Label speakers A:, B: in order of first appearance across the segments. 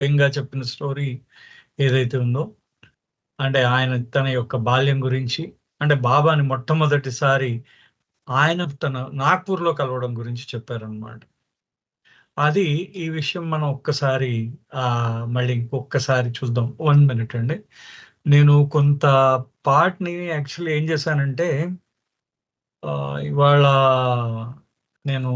A: స్వయంగా చెప్పిన స్టోరీ ఏదైతే ఉందో, అంటే ఆయన తన యొక్క బాల్యం గురించి, అంటే బాబాని మొట్టమొదటిసారి ఆయన తన నాగ్పూర్‌లో కలవడం గురించి చెప్పారనమాట. అది ఈ విషయం మనం ఒక్కసారి మళ్ళీ ఇంకొక్కసారి చూద్దాం. 1 మినిట్ అండి. నేను కొంత పార్ట్‌ని యాక్చువల్లీ ఏం చేశానంటే ఇవాళ నేను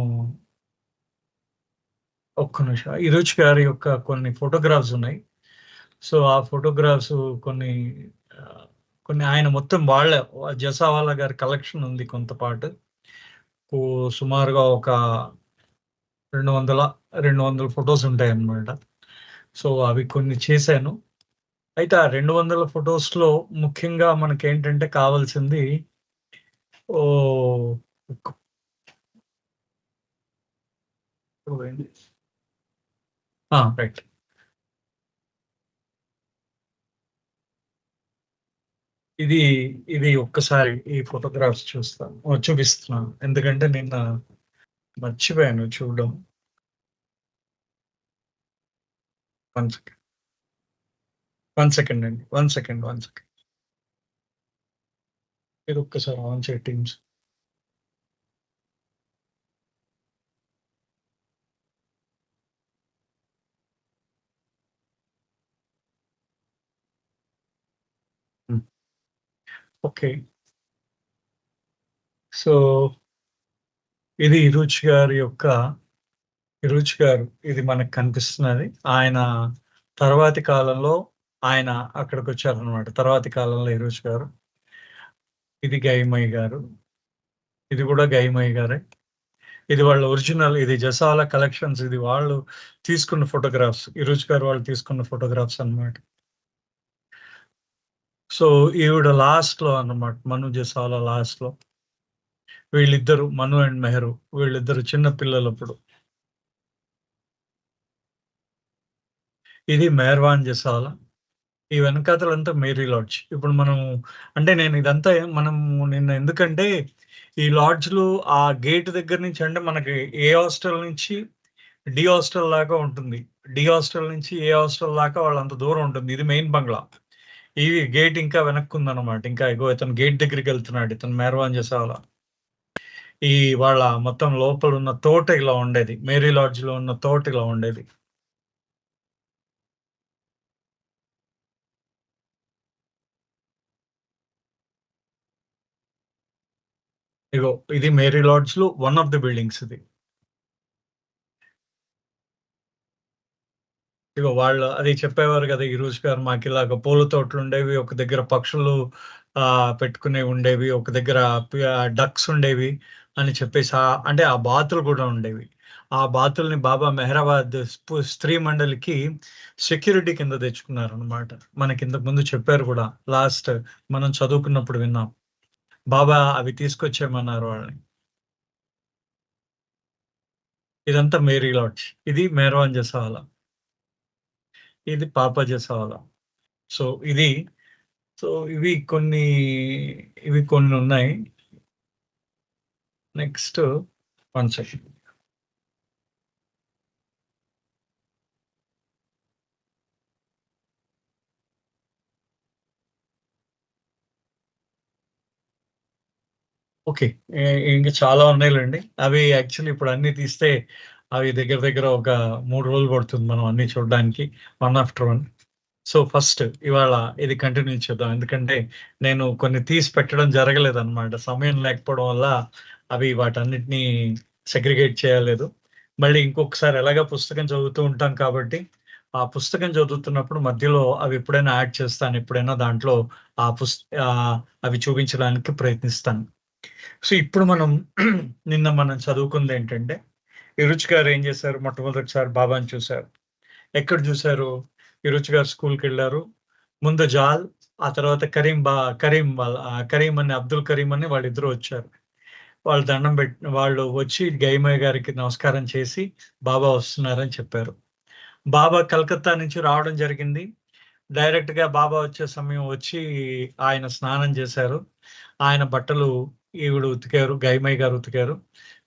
A: ఒక్క నిమిషం. 'ఇరుచ్' గారి యొక్క కొన్ని ఫోటోగ్రాఫ్స్ ఉన్నాయి. సో, ఆ ఫోటోగ్రాఫ్స్ కొన్ని ఆహ్, కొన్ని ఆయన మొత్తం వాళ్ళే 'జసావాలా' గారి కలెక్షన్ ఉంది కొంత పార్ట్. సుమారుగా ఒక 200, 200 ఫోటోస్ ఉంటాయన్నమాట. సో, అవి కొన్ని చేశాను. అయితే ఆ 200 ఫోటోస్‌లో ముఖ్యంగా మనకేంటంటే కావాల్సింది ఓహ్! ఒక రైట్. ఇది, ఇది ఒక్కసారి ఈ ఫోటోగ్రాఫ్స్ చూస్తాను. చూపిస్తున్నాను. ఎందుకంటే నిన్న మర్చిపోయాను చూడడం. 1 సెకండ్. 1 సెకండ్ అండి. 1 సెకండ్, 1 సెకండ్. ఇది ఒక్కసారి ఆన్ చేయి టీమ్స్. హ్మ్. ఓకే. సో, ఇది 'ఇరుచ్' గారు ఇది మనకు కనిపిస్తున్నది. ఆయన తర్వాతి కాలంలో ఆయన అక్కడికొచ్చారనమాట. తర్వాతి కాలంలో 'ఇరుచ్' గారు. ఇది 'గైమై' గారు. ఇది గూడా 'గైమై' గారే. ఇది వాళ్ళ ఒరిజినల్, ఇది 'జసాల కలెక్షన్స్', ఇది వాళ్ళు తీసుకున్న ఫోటోగ్రాఫ్స్. 'ఇరుచ్' గారు వాళ్ళు తీసుకున్న ఫోటోగ్రాఫ్స్ అన్నమాట. సో, ఈవిడ లాస్ట్‌లో అన్నమాట. 'మను జసాల' లాస్ట్‌లో. వీళ్ళిద్దరు 'మను అండ్ మెహరు' వీళ్ళిద్దరు చిన్న పిల్లలప్పుడు. ఇది 'మెహర్వాన్ జసాల'. ఈ వెనకాతలంతా 'మేరీ లాడ్జ్'. ఇప్పుడు మనం అంటే నేను ఇదంతా మనము నిన్న ఎందుకంటే ఈ లాడ్జ్‌లు ఆ గేట్ దగ్గర నుంచి అంటే మనకి ఏ హాస్టల్ నుంచి డి హాస్టల్ దాకా ఉంటుంది. డి హాస్టల్ నుంచి ఏ హాస్టల్ దాకా వాళ్ళంత దూరం ఉంటుంది. ఇది మెయిన్ బంగ్లా. ఈ గేట్ ఇంకా వెనక్కుందనమాట. ఇంకా ఇగో ఇతను గేట్ దగ్గరికెళ్తున్నాడు. ఇతను 'మెహర్వాన్ జసాల'. ఈ వాళ్ళ మొత్తం లోపలున్న తోట ఇలా ఉండేది. 'మేరీ లాడ్జ్‌లో' ఉన్న తోట ఇలా ఉండేది. ఇగో ఇది 'మేరీ లాడ్జ్‌లో' వన్ ఆఫ్ ది బిల్డింగ్స్ ఇది. ఇగో వాళ్ళు అది చెప్పేవారు గదా! ఈరోజు గారు మాకిలాగ పూల తోటలుండేవి. ఒక దగ్గర పక్షులు పెట్టుకునేవి ఉండేవి. ఒక దగ్గర డక్స్ ఉండేవి అని చెప్పేసి అంటే ఆ బాతులు గూడా ఉండేవి. ఆ బాతుల్ని బాబా మెహరాబాద్ స్త్రీ మండలికి సెక్యూరిటీ కింద తెచ్చుకున్నారనమాట. మనకింతకు ముందు చెప్పారు గూడా. లాస్ట్ మనం చదువుకున్నప్పుడు విన్నాం. బాబా అవి తీసుకొచ్చేయమన్నారు వాళ్ళని. ఇదంతా మేరీ లాడ్జ్. ఇది మెహర్వాన్ జసావాలా. ఇది పాపా జసావాలా. సో, ఇది సో, ఇవి కొన్నున్నాయి. Next 1 second. ఓకే. ఇ ఇంక చాలా ఉన్నాయిలెండి. అవి యాక్చువల్లీ ఇప్పుడు అన్నీ తీస్తే అవి దగ్గర దగ్గర ఒక 3 రోజులు పడుతుంది మనం అన్నీ చూడడానికి. One after one. So, first ఇవాళ ఇది కంటిన్యూ చేద్దాం. ఎందుకంటే నేను కొన్ని తీసి పెట్టడం జరగలేదనమాట. సమయం లేకపోవడం వల్ల అవి వాటన్నిటిని సెగ్రిగేట్ చేయలేదు. మళ్ళీ ఇంకొకసారి ఎలాగో పుస్తకం చదువుతూ ఉంటాం కాబట్టి, ఆ పుస్తకం చదువుతున్నప్పుడు మధ్యలో అవి ఎప్పుడైనా యాడ్ చేస్తాను. ఎప్పుడైనా దాంట్లో ఆ పుస్ ఆహ్, అవి చూపించడానికి ప్రయత్నిస్తాను. సో, ఇప్పుడు మనం నిన్న మనం చదువుకుందేంటంటే, 'ఇరుచ్' గారు ఏం చేశారు? మొట్టమొదటిసారి బాబాని చూసారు. ఎక్కడ చూసారు? 'ఇరుచ్' గారు స్కూల్‌కెళ్లారు. ముందు జాల్, ఆ తర్వాత కరీం అని అబ్దుల్ కరీం అని వాళ్ళిద్దరూ వచ్చారు. వాళ్ళు దండం వాళ్ళు వచ్చి గైమయ్య గారికి నమస్కారం చేసి, బాబా వస్తున్నారని చెప్పారు. బాబా కలకత్తా నుంచి రావడం జరిగింది. డైరెక్ట్‌గా బాబా వచ్చే సమయం వచ్చి ఆయన స్నానం చేశారు. ఆయన బట్టలు ఈవిడ ఉతికారు. గైమయ్య గారు ఉతికారు.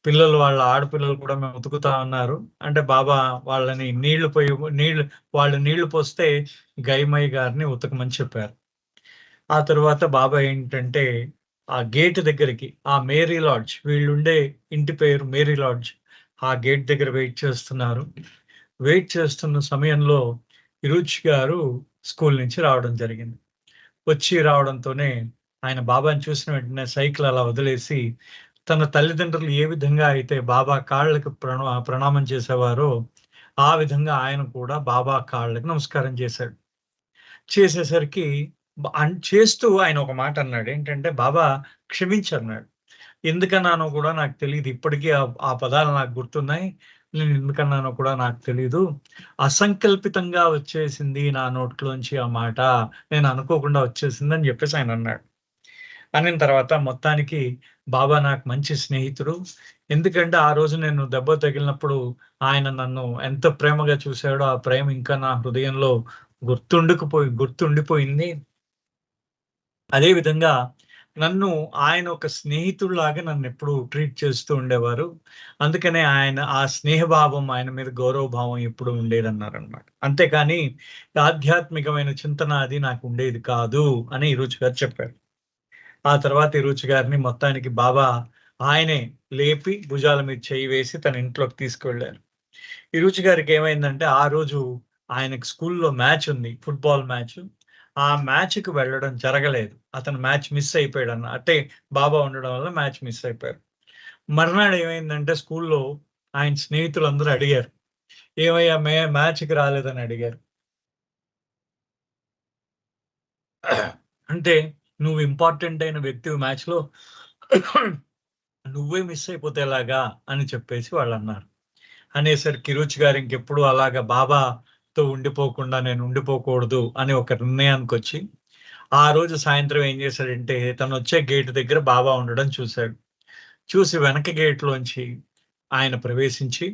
A: పిల్లలు వాళ్ళ ఆడపిల్లలు కూడా మేము ఉతుకుతా ఉన్నారు. అంటే బాబా వాళ్ళని వాళ్ళు నీళ్లు పోస్తే గైమయ్య గారిని ఉతకమని చెప్పారు. ఆ తరువాత బాబా ఏంటంటే, ఆ గేట్ దగ్గరికి ఆ మేరీ లాడ్జ్ వీళ్ళుండే ఇంటి పేరు మేరీ లాడ్జ్. ఆ గేట్ దగ్గర వెయిట్ చేస్తున్నారు. వెయిట్ చేస్తున్న సమయంలో ఇరుచి గారు స్కూల్ నుంచి రావడం జరిగింది. రావడంతోనే ఆయన బాబాని చూసిన వెంటనే సైకిల్ అలా వదిలేసి, తన తల్లిదండ్రులు ఏ విధంగా అయితే బాబా కాళ్ళకి ప్రణామం చేసేవారో, ఆ విధంగా ఆయన కూడా బాబా కాళ్ళకి నమస్కారం చేశాడు. చేసేసరికి చేస్తూ ఆయన ఒక మాట అన్నాడు. ఏంటంటే, "బాబా క్షమించన్నాడు." ఎందుకన్నానో కూడా నాకు తెలీదు. ఇప్పటికీ ఆ పదాలు నాకు గుర్తున్నాయి. నేను ఎందుకన్నానో కూడా నాకు తెలీదు. అసంకల్పితంగా వచ్చేసింది నా నోట్లోంచి ఆ మాట. నేను అనుకోకుండా వచ్చేసిందని జెప్పేసి ఆయనన్నాడు. అనిన తర్వాత మొత్తానికి బాబా నాకు మంచి స్నేహితుడు. ఎందుకంటే, ఆ రోజు నేను దెబ్బ తగిలినప్పుడు ఆయన నన్ను ఎంత ప్రేమగా చూసాడో, ఆ ప్రేమ ఇంకా నా హృదయంలో గుర్తుండిపోయింది. అదే విధంగా నన్ను ఆయన ఒక స్నేహితుడిలాగా నన్నెప్పుడూ ట్రీట్ చేస్తూ ఉండేవారు. అందుకనే ఆ స్నేహభావం ఆయన మీద గౌరవ భావం ఎప్పుడూ ఉండేదన్నారనమాట. అంతేకాని ఆధ్యాత్మికమైన చింతన అది నాకు ఉండేది కాదు అని ఇరుచి గారు చెప్పారు. ఆ తర్వాత ఇరుచి గారిని మొత్తానికి బాబా ఆయనే లేపి భుజాల మీద చెయ్యి వేసి తన ఇంట్లోకి తీసుకువెళ్లారు. ఇరుచి గారికి ఏమైందంటే ఆ రోజు ఆయనకి స్కూల్‌లో మ్యాచ్ ఉంది. Football match. ఆ మ్యాచ్‌కి వెళ్ళడం జరగలేదు. అతను మ్యాచ్ మిస్ అయిపోయాడన్న. అంటే బాబా ఉండడం వల్ల మ్యాచ్ మిస్ అయిపోయారు. మర్నాడు ఏమైందంటే స్కూల్‌లో ఆయన స్నేహితులందరూ అడిగారు. "ఏమయ్యా మ్యాచ్‌కి రాలేదని" అడిగారు. అంటే "నువ్వు ఇంపార్టెంట్ అయిన వ్యక్తివి మ్యాచ్‌లో నువ్వే మిస్ అయిపోతే ఎలాగా?" అని చెప్పేసి వాళ్ళన్నారు. అనేసరికి రుచి గారు ఇంకెప్పుడు అలాగా బాబాతో ఉండిపోకుండా నేను ఉండిపోకూడదు అని ఒక నిర్ణయానికొచ్చి, ఆ రోజు సాయంత్రం ఏం చేశాడంటే, తనొచ్చే గేట్ దగ్గర బాబా ఉండడం చూసాడు. చూసి వెనక గేట్‌లోంచి ఆయన ప్రవేశించి,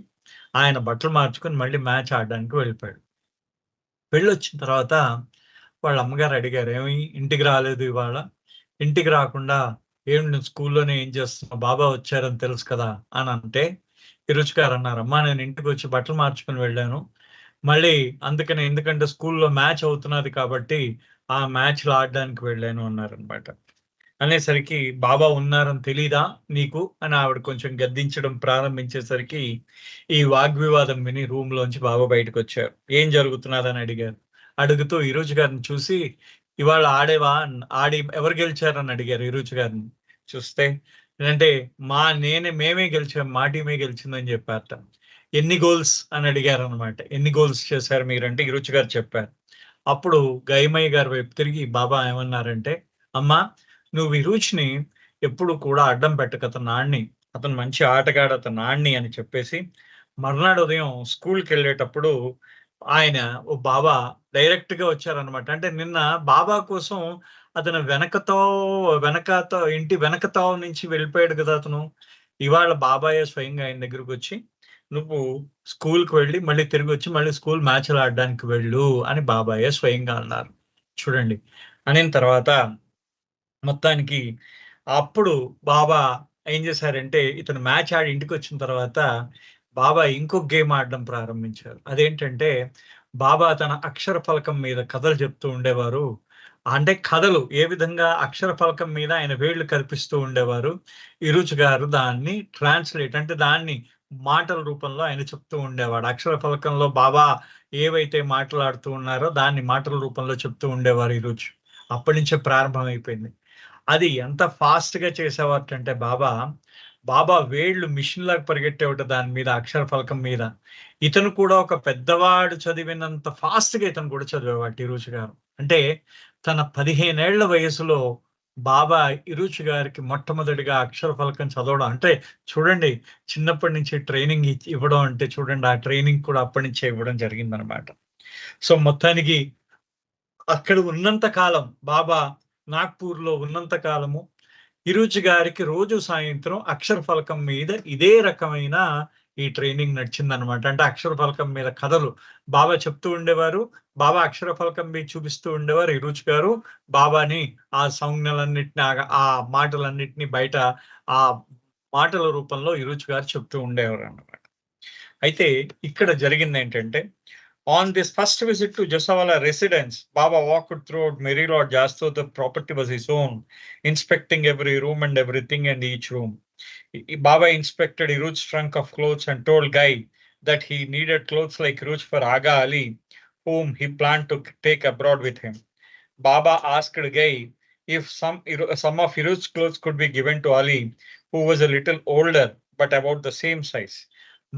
A: ఆయన బట్టలు మార్చుకొని మళ్ళీ మ్యాచ్ ఆడడానికి వెళ్ళిపోయాడు. వెళ్ళొచ్చిన తర్వాత వాళ్ళ అమ్మగారు అడిగారు, "ఏమి ఇంటికి రాలేదు ఇవాళ? ఇంటికి రాకుండా ఏం నువ్వు స్కూల్లోనే ఏం చేస్తున్నావు? బాబా వచ్చారని తెలుసు కదా!" అనంటే, రుచి గారు అన్నారు, "అమ్మా నేను ఇంటికొచ్చి బట్టలు మార్చుకొని వెళ్ళాను. మళ్ళీ అందుకనే ఎందుకంటే స్కూల్‌లో మ్యాచ్ అవుతున్నది కాబట్టి, ఆ మ్యాచ్‌లో ఆడడానికి వెళ్ళాను" అన్నారనమాట. అనేసరికి "బాబా ఉన్నారని తెలీదా నీకు?" అని ఆవిడ కొంచెం గద్దించడం ప్రారంభించేసరికి, ఈ వాగ్వివాదం విని రూమ్‌లోంచి బాబా బయటకొచ్చారు. "ఏం జరుగుతున్నదని" అడిగారు. అడుగుతూ ఇరుచి గారిని చూసి, "ఇవాళ ఆడేవా? ఆడి ఎవరు గెలిచారని" అడిగారు ఇరుచి గారిని. చూస్తే అంటే మేమే గెలిచాం. మా టీమే గెలిచిందని చెప్పారట. "ఎన్ని గోల్స్" అని అడిగారనమాట. "ఎన్ని గోల్స్ చేశారు మీరంటే" ఇరుచి గారు చెప్పారు. అప్పుడు గైమయ్య గారి వైపు తిరిగి బాబా ఏమన్నారంటే, "అమ్మా నువ్వు విరూచ్‌ని ఎప్పుడు కూడా అడ్డం పెట్టకు. అతను మంచి ఆటగాడు. అతను ఆడని" అని చెప్పేసి మర్నాడు ఉదయం స్కూల్‌కెళ్ళేటప్పుడు ఆయన బాబా డైరెక్ట్‌గా వచ్చారనమాట. అంటే నిన్న బాబా కోసం అతను ఇంటి వెనక తావు నుంచి వెళ్ళిపోయాడు కదా అతను. ఇవాళ బాబాయే స్వయంగా ఆయన దగ్గరకొచ్చి, "నువ్వు స్కూల్‌కి వెళ్ళి మళ్ళీ తిరిగొచ్చి మళ్ళీ స్కూల్ మ్యాచ్‌లు ఆడడానికి వెళ్ళు" అని బాబాయే స్వయంగా అన్నారు. చూడండి. అనిన తర్వాత మొత్తానికి అప్పుడు బాబా ఏం చేశారంటే, ఇతను మ్యాచ్ ఆడి ఇంటికొచ్చిన తర్వాత, బాబా ఇంకొక గేమ్ ఆడడం ప్రారంభించారు. అదేంటంటే, బాబా తన అక్షర ఫలకం మీద కథలు చెప్తూ ఉండేవారు. అంటే కథలు ఏ విధంగా అక్షర ఫలకం మీద ఆయన వేళ్ళు కల్పిస్తూ ఉండేవారు. ఇరుచు గారు దాన్ని అంటే దాన్ని మాటల రూపంలో ఆయన చెప్తూ ఉండేవాడు. అక్షర ఫలకంలో బాబా ఏవైతే మాట్లాడుతూ ఉన్నారో, దాన్ని మాటల రూపంలో చెప్తూ ఉండేవారు ఇరుచు. అప్పటినుంచే ప్రారంభమైపోయింది. అది ఎంత ఫాస్ట్‌గా చేసేవారటంటే బాబా వేళ్ళు మిషన్‌లాగా పరిగెట్టేవట దాని మీద అక్షర ఫలకం మీద. ఇతను కూడా ఒక పెద్దవాడు చదివినంత ఫాస్ట్‌గా ఇతను కూడా చదివేవాట ఇరుచి గారు. అంటే తన 15 ఏళ్ల వయసులో బాబా ఇరుచి గారికి మొట్టమొదటిగా అక్షర ఫలకం చదవడం అంటే చూడండి చిన్నప్పటి నుంచి ట్రైనింగ్ ఇవ్వడం అంటే చూడండి ఆ ట్రైనింగ్ కూడా అప్పటి నుంచే ఇవ్వడం జరిగిందనమాట. సో మొత్తానికి అక్కడ ఉన్నంత కాలం నాగ్‌పూర్‌లో ఉన్నంత కాలము ఇరుచి గారికి రోజు సాయంత్రం అక్షర ఫలకం మీద ఇదే రకమైన ఈ ట్రైనింగ్ నడిచిందనమాట. అంటే అక్షర ఫలకం మీద కథలు బాబా చెప్తూ ఉండేవారు. బాబా అక్షర ఫలకం మీద చూపిస్తూ ఉండేవారు ఇరుచి గారు. బాబాని ఆ సంజ్ఞలన్నిటిని ఆ మాటలన్నిటిని బయట ఆహ్, మాటల రూపంలో ఇరుచ్ గారు చెప్తూ ఉండేవారు అన్నమాట. అయితే ఇక్కడ జరిగింది ఏంటంటే, on this first visit to Jasawala residence, Baba walked throughout Mary Lord as though the property was his own, inspecting every room and everything in each room. Baba inspected Iruch's trunk of clothes and told Guy that he needed clothes like Iruch for Aga Ali, whom he planned to take abroad with him. Baba asked Guy if some of Iruch's clothes could be given to Ali, who was a little older but about the same size.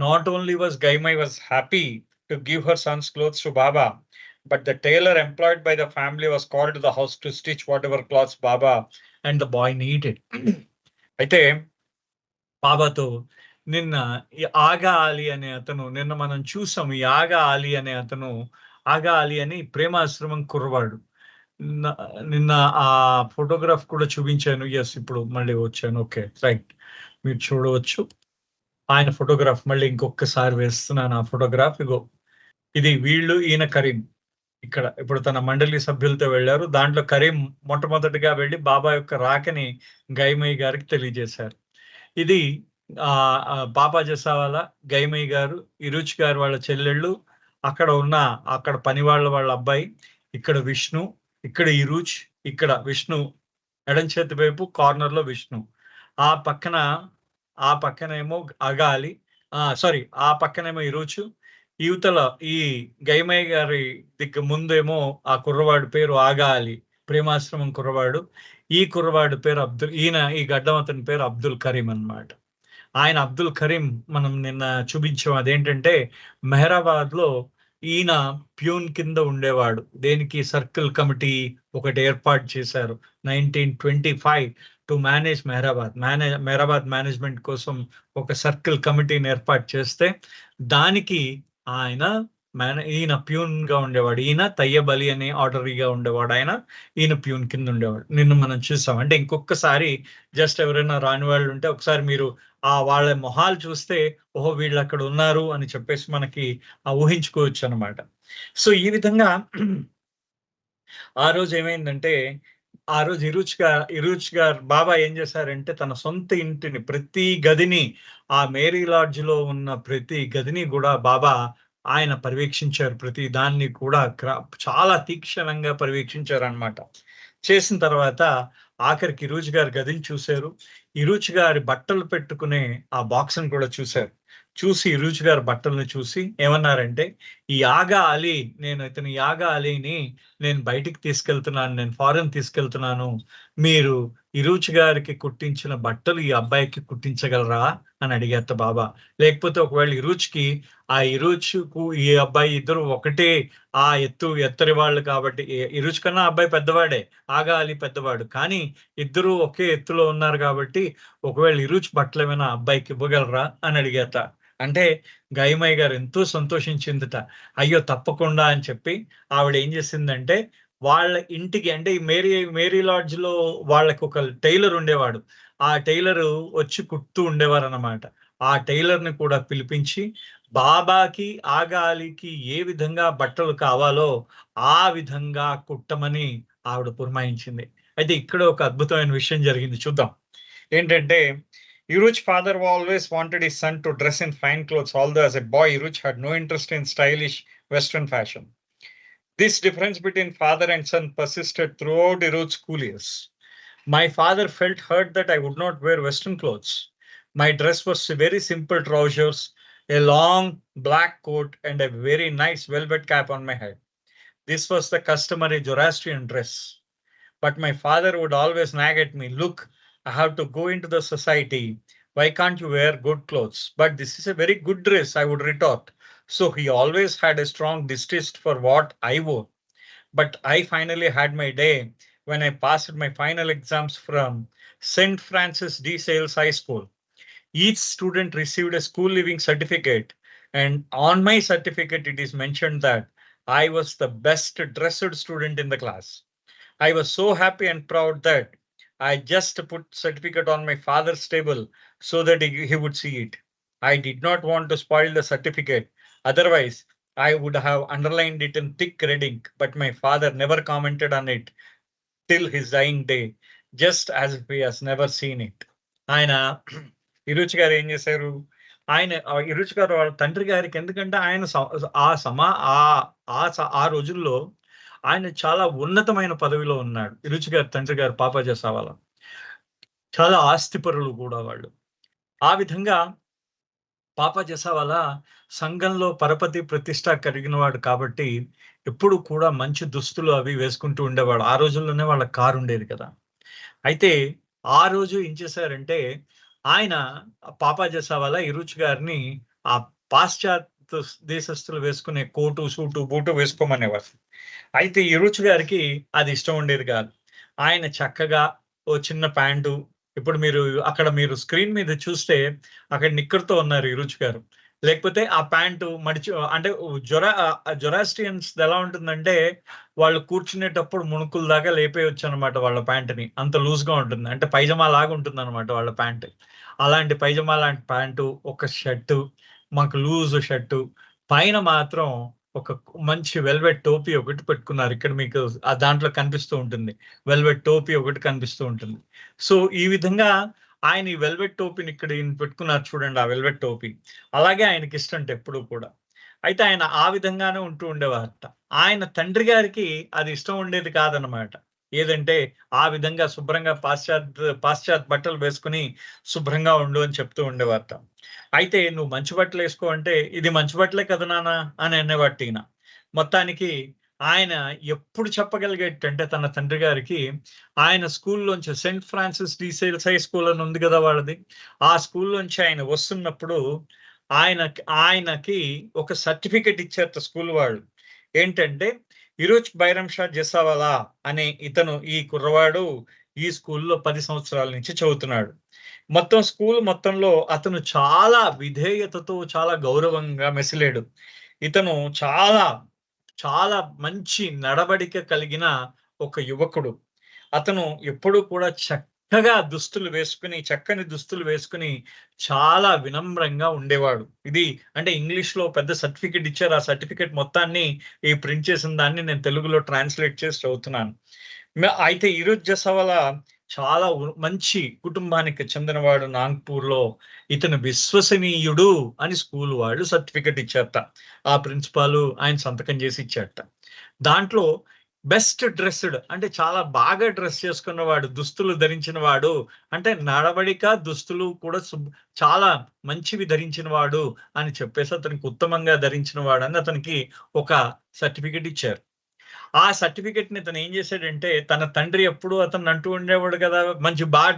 A: Not only was Gaimai was happy to give her son's clothes to Baba, but the tailor employed by the family was called to the house to stitch whatever clothes Baba and the boy needed. అయితే బాబాతో నిన్న ఈ ఆగా అలీ అనే అతను నిన్న మనం చూసాం. ఈ ఆగా అలీ అనే అతను ఆగా అలీ అని ప్రేమాశ్రమం కుర్రవాడు. నిన్న ఆ ఫోటోగ్రాఫ్ కూడా చూపించాను. ఎస్, ఇప్పుడు మళ్ళీ వచ్చాను. ఓకే, రైట్, మీరు చూడవచ్చు ఆయన ఫోటోగ్రాఫ్. మళ్ళీ ఇంకొకసారి వేస్తున్నాను ఆ ఫోటోగ్రాఫ్. ఇగో ఇది వీళ్ళు, ఈయన కరీం. ఇక్కడ ఇప్పుడు తన మండలి సభ్యులతో వెళ్ళారు. దాంట్లో కరీం మొట్టమొదటిగా వెళ్ళి బాబా యొక్క రాకని గైమయ్య గారికి తెలియజేశారు. ఇది బాబా జసావాలా, గైమయ్య గారు, ఇరుచ్ గారు వాళ్ళ చెల్లెళ్ళు, అక్కడ పని వాళ్ళ అబ్బాయి, ఇక్కడ విష్ణు, ఇక్కడ ఇరుచ్, ఇక్కడ విష్ణు ఎడం చేతి వైపు కార్నర్ లో విష్ణు, ఆ పక్కనేమో అగాలి, సారీ, ఆ పక్కనేమో ఇరుచు, యువతల ఈ గైమయ్య గారి ముందేమో ఆ కుర్రవాడి పేరు ఆగాలి, ప్రేమాశ్రమం కుర్రవాడు. ఈ కుర్రవాడి పేరు ఈ గడ్డం అతని పేరు అబ్దుల్ కరీం అన్నమాట. ఆయన అబ్దుల్ కరీం మనం నిన్న చూపించాం. అదేంటంటే మెహరాబాద్ లో ఈయన ప్యూన్ కింద ఉండేవాడు. దేనికి? సర్కిల్ కమిటీ ఒకటి ఏర్పాటు చేశారు 1925 టు మేనేజ్ మెహరాబాద్ మేనేజ్మెంట్ కోసం ఒక సర్కిల్ కమిటీని ఏర్పాటు చేస్తే దానికి ఈయన ప్యూన్ గా ఉండేవాడు. ఈయన తయ్యబ్ అలీ అనే ఆర్డరీగా ఉండేవాడు. ఈయన ప్యూన్ కింద ఉండేవాడు. నిన్న మనం చూసాం. అంటే ఇంకొకసారి జస్ట్ ఎవరైనా రాని వాళ్ళు ఉంటే ఒకసారి మీరు వాళ్ళ మొహాలు చూస్తే ఓహో వీళ్ళు అక్కడ ఉన్నారు అని చెప్పేసి మనకి ఊహించుకోవచ్చు అనమాట. సో ఈ విధంగా ఆ రోజు ఏమైందంటే, ఆ రోజు ఇరుచ్ గారు బాబా ఏం చేశారంటే తన సొంత ఇంటిని, ప్రతి గదిని, ఆ మేరీ లాడ్జ్ లో ఉన్న ప్రతి గదిని కూడా బాబా ఆయన పర్యవేక్షించారు. ప్రతి దాన్ని కూడా చాలా తీక్షణంగా పర్యవేక్షించారు అనమాట. చేసిన తర్వాత ఆఖరికి ఇరుచ్ గారి గదిని చూశారు. ఇరుచ్ గారి బట్టలు పెట్టుకునే ఆ బాక్స్ ని కూడా చూశారు. చూసి ఇరుచ్ గారి బట్టలను చూసి ఏమన్నారంటే, ఈ ఆగా అలీ, ఇతని ఆగా అలీని నేను బయటికి తీసుకెళ్తున్నాను, నేను ఫారెన్ తీసుకెళ్తున్నాను, మీరు ఇరుచ్ గారికి కుట్టించిన బట్టలు ఈ అబ్బాయికి కుట్టించగలరా అని అడిగారట బాబా. లేకపోతే ఒకవేళ ఇరుచ్కు ఈ అబ్బాయి ఇద్దరు ఒకటే ఎత్తరి వాళ్ళు కాబట్టి, ఇరుచ్ కన్నా అబ్బాయి పెద్దవాడే, ఆగా అలీ పెద్దవాడు, కానీ ఇద్దరు ఒకే ఎత్తులో ఉన్నారు కాబట్టి ఒకవేళ ఇరుచ్ బట్టలు ఏమైనా అబ్బాయికి ఇవ్వగలరా అని అడిగారట. అంటే గైమయ్య గారు ఎంతో సంతోషించిందట. అయ్యో తప్పకుండా అని చెప్పి ఆవిడ ఏం చేసిందంటే వాళ్ళ ఇంటికి, అంటే మేరీ లాడ్జ్ లో వాళ్ళకి ఒక టైలర్ ఉండేవాడు. ఆ టైలర్ వచ్చి కుడుతూ ఉండేవారు అన్నమాట. ఆ టైలర్ ని కూడా పిలిపించి బాబాకి ఆగా అలీకి ఏ విధంగా బట్టలు కావాలో ఆ విధంగా కుట్టమని ఆవిడ పురమాయించింది. అయితే ఇక్కడ ఒక అద్భుతమైన విషయం జరిగింది, చూద్దాం. ఏంటంటే Iruch's father always wanted his son to dress in fine clothes, although as a boy Iruch had no interest in stylish Western fashion. This difference between father and son persisted throughout Iruch's school years. My father felt hurt that I would not wear Western clothes. My dress was very simple trousers, a long black coat, and a very nice velvet cap on my head. This was the customary Zoroastrian dress. But my father would always nag at me, look, I have to go into the society. Why can't you wear good clothes? But this is a very good dress, I would retort. So he always had a strong distaste for what I wore. But I finally had my day when I passed my final exams from St. Francis de Sales High School. Each student received a school leaving certificate, and on my certificate it is mentioned that I was the best dressed student in the class. I was so happy and proud that I just put certificate on my father's table so that he would see it. I did not want to spoil the certificate. Otherwise, I would have underlined it in thick red ink, but my father never commented on it till his dying day, just as if he has never seen it. ఇరుచి గారు ఏం చేశారు? ఇరుచి గారు వాళ్ళ తండ్రి గారికి ఎందుకంటే ఆయన ఆ రోజుల్లో ఆయన చాలా ఉన్నతమైన పదవిలో ఉన్నాడు. ఇరుచి గారి తండ్రి గారు పాపాజీ సావాలా. చాలా ఆస్తిపరులు కూడా వాళ్ళు. ఆ విధంగా పాపాజీ సావాలా సంఘంలో పరపతి ప్రతిష్ట కలిగినవాడు కాబట్టి ఎప్పుడు కూడా మంచి దుస్తులు అవి వేసుకుంటూ ఉండేవాడు. ఆ రోజుల్లోనే వాళ్ళ కారు ఉండేది కదా! అయితే ఆ రోజు ఏం చేశారంటే, ఆయన పాపాజీ సావాలా ఇరుచి గారిని ఆ పాశ్చాత్య దేశస్తులు వేసుకునే కోటు, సూటు, బూటు వేసుకోమనేవారు. అయితే ఇరుచి గారికి అది ఇష్టం ఉండేది కాదు. ఆయన చక్కగా ఓ చిన్న ప్యాంటు, ఇప్పుడు మీరు స్క్రీన్ మీద చూస్తే అక్కడ నిక్కర్‌తో ఉన్నారు ఇరుచి గారు. లేకపోతే ఆ ప్యాంటు అంటే జొరాస్ట్రియన్స్‌ది ఎలా ఉంటుందంటే, వాళ్ళు కూర్చునేటప్పుడు ముణుకుల దాకా లేపేయొచ్చనమాట వాళ్ళ ప్యాంట్‌ని. అంత లూజ్‌గా ఉంటుంది. అంటే పైజామా లాగా ఉంటుందనమాట వాళ్ళ ప్యాంట్. అలాంటి పైజామా లాంటి ప్యాంటు, ఒక షర్టు, మాకు లూజ్ షర్టు, పైన మాత్రం ఒక మంచి వెల్వెట్ టోపీ ఒకటి పెట్టుకున్నారు. ఇక్కడ మీకు దాంట్లో కనిపిస్తూ ఉంటుంది. వెల్వెట్ టోపీ ఒకటి కనిపిస్తూ ఉంటుంది. సో, ఈ విధంగా ఆయన ఈ వెల్వెట్ టోపీని ఇక్కడ ఈయన పెట్టుకున్నారు చూడండి ఆ వెల్వెట్ టోపీ. అలాగే ఆయనకిష్టంట ఎప్పుడూ కూడా. అయితే ఆయన ఆ విధంగానే ఉంటూ ఉండేవారట. ఆయన తండ్రి గారికి అది ఇష్టం ఉండేది కాదనమాట. ఏదంటే ఆ విధంగా శుభ్రంగా పాశ్చాత్ బట్టలు వేసుకొని శుభ్రంగా ఉండు అని చెప్తూ ఉండేవారట. అయితే "నువ్వు మంచి బట్టలేసుకో" అంటే, "ఇది మంచి బట్టలే కదా నాన్న" అని అనేవాట ఈయన. మొత్తానికి ఆయన ఎప్పుడు చెప్పగలిగేటంటే తన తండ్రి గారికి, ఆయన స్కూల్‌లోంచి Saint Francis de Sales High School అని ఉంది గదా! వాళ్ళది. ఆ స్కూల్‌లోంచి ఆయన వస్తున్నప్పుడు ఆయనకి ఒక సర్టిఫికేట్ ఇచ్చారట స్కూల్ వాళ్ళు. ఏంటంటే, "ఇరోజ్ బైరం షా జసావాలా అనే ఈ కుర్రవాడు ఈ స్కూల్‌లో 10 సంవత్సరాల నుంచి చదువుతున్నాడు." మొత్తం స్కూల్ మొత్తంలో అతను చాలా విధేయతతో, చాలా గౌరవంగా మెసిలాడు. ఇతను చాలా, చాలా మంచి నడవడిక కలిగిన ఒక యువకుడు. అతను ఎప్పుడూ కూడా చక్కని దుస్తులు వేసుకొని చాలా వినమ్రంగా ఉండేవాడు. ఇది అంటే ఇంగ్లీష్‌లో పెద్ద సర్టిఫికేట్ ఇచ్చారు. ఆ సర్టిఫికేట్ మొత్తాన్ని ఈ ప్రింట్ చేసిన దాన్ని నేను తెలుగులో ట్రాన్స్‌లేట్ చేసి చదువుతున్నాను. అయితే ఈరోజు జసవాల చాలా మంచి కుటుంబానికి చెందినవాడు నాగ్‌పూర్‌లో. ఇతను విశ్వసనీయుడు అని స్కూల్ వాళ్ళు సర్టిఫికేట్ ఇచ్చారట. ఆ ప్రిన్సిపాలు ఆయన సంతకం చేసి ఇచ్చాడట. దాంట్లో బెస్ట్ డ్రెస్డ్ అంటే చాలా బాగా డ్రెస్ చేసుకున్నవాడు, దుస్తులు ధరించిన వాడు, అంటే నడవడిక, దుస్తులు కూడా చాలా మంచివి ధరించిన వాడు అని చెప్పేసి అతనికి ఉత్తమంగా ధరించిన వాడని అతనికి ఒక సర్టిఫికేట్ ఇచ్చారు. ఆ సర్టిఫికేట్‌ని ఇతను ఏం చేశాడంటే, తన తండ్రి ఎప్పుడూ అతన్ని అంటూ ఉండేవాడు కదా! మంచి బాగా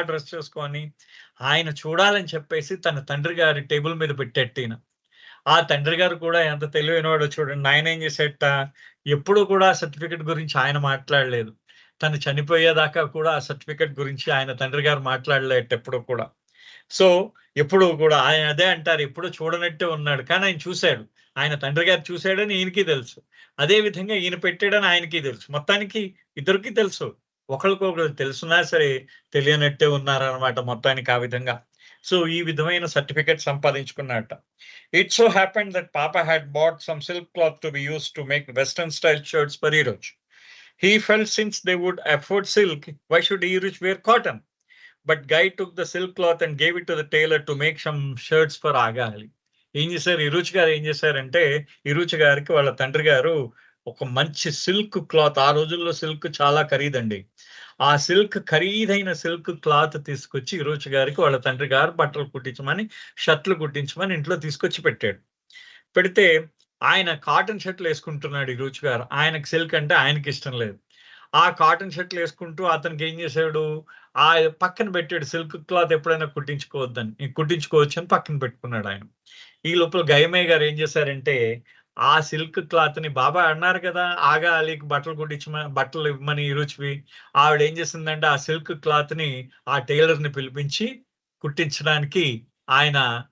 A: డ్రెస్ చేసుకో అని. ఆయన చూడాలని చెప్పేసి తన తండ్రి గారి టేబుల్ మీద పెట్టేట్టిన. ఆ తండ్రి గారు కూడా ఎంత తెలివైనవాడో చూడండి. ఆయనేం చేసేట, ఎప్పుడు కూడా ఆ సర్టిఫికేట్ గురించి ఆయన మాట్లాడలేదు. తను చనిపోయేదాకా కూడా ఆ సర్టిఫికేట్ గురించి ఆయన తండ్రి గారు మాట్లాడలేట ఎప్పుడు కూడా. సో, ఎప్పుడు కూడా ఆయన అదే అంటారు. ఎప్పుడు చూడనట్టే ఉన్నాడు. కానీ ఆయన చూసాడు. ఆయన తండ్రి గారు చూసాడని ఈయనకి తెలుసు. అదే విధంగా ఈయన పెట్టాడని ఆయనకి తెలుసు. మొత్తానికి ఇద్దరికీ తెలుసు. ఒకళ్ళకొకళ్ళు తెలుసున్నా సరే తెలియనట్టే ఉన్నారనమాట మొత్తానికి ఆ విధంగా. సో, ఈ విధమైన certificate సంపాదించుకున్నాడట. It so happened that Papa had bought some silk cloth to be used to make Western style shirts for Iroj. He felt since they would afford silk, why should Iroj wear cotton? But Guy took the silk cloth and gave it to the tailor to make some shirts for Aga Ali. ఏం చేశారు ఇరుచి గారు ఏం చేశారంటే, ఇరుచి గారికి వాళ్ళ తండ్రి గారు ఒక మంచి సిల్క్ క్లాత్, ఆ రోజుల్లో సిల్క్ చాలా ఖరీదండి. ఆ ఖరీదైన సిల్క్ క్లాత్ తీసుకొచ్చి ఇరుచి గారికి వాళ్ళ తండ్రి గారు బట్టలు కుట్టించమని, షర్ట్‌లు కుట్టించమని ఇంట్లో తీసుకొచ్చి పెట్టాడు. పెడితే ఆయన కాటన్ షర్ట్‌లు యేసుకుంటున్నాడు ఇరుచి గారు. ఆయనకి సిల్క్ అంటే ఆయనకిష్టం లేదు. ఆ కాటన్ షర్ట్‌లేసుకుంటూ అతనికేం జేశాడు, పక్కన పెట్టాడు సిల్క్ క్లాత్ ఎప్పుడైనా కుట్టించుకోవచ్చని పక్కన పెట్టుకున్నాడాయన. ఈ లోపల గయమయ్య గారు ఏం చేశారంటే, ఆ సిల్క్ క్లాత్‌ని బాబా అన్నారు కదా! ఆగా అలీకి బట్టలు ఇవ్వమని ఇరుచివి. ఆవిడేం చేసిందంటే, ఆ సిల్క్ క్లాత్‌ని ఆ టైలర్‌ని పిలిపించి కుట్టించడానికి ఆయన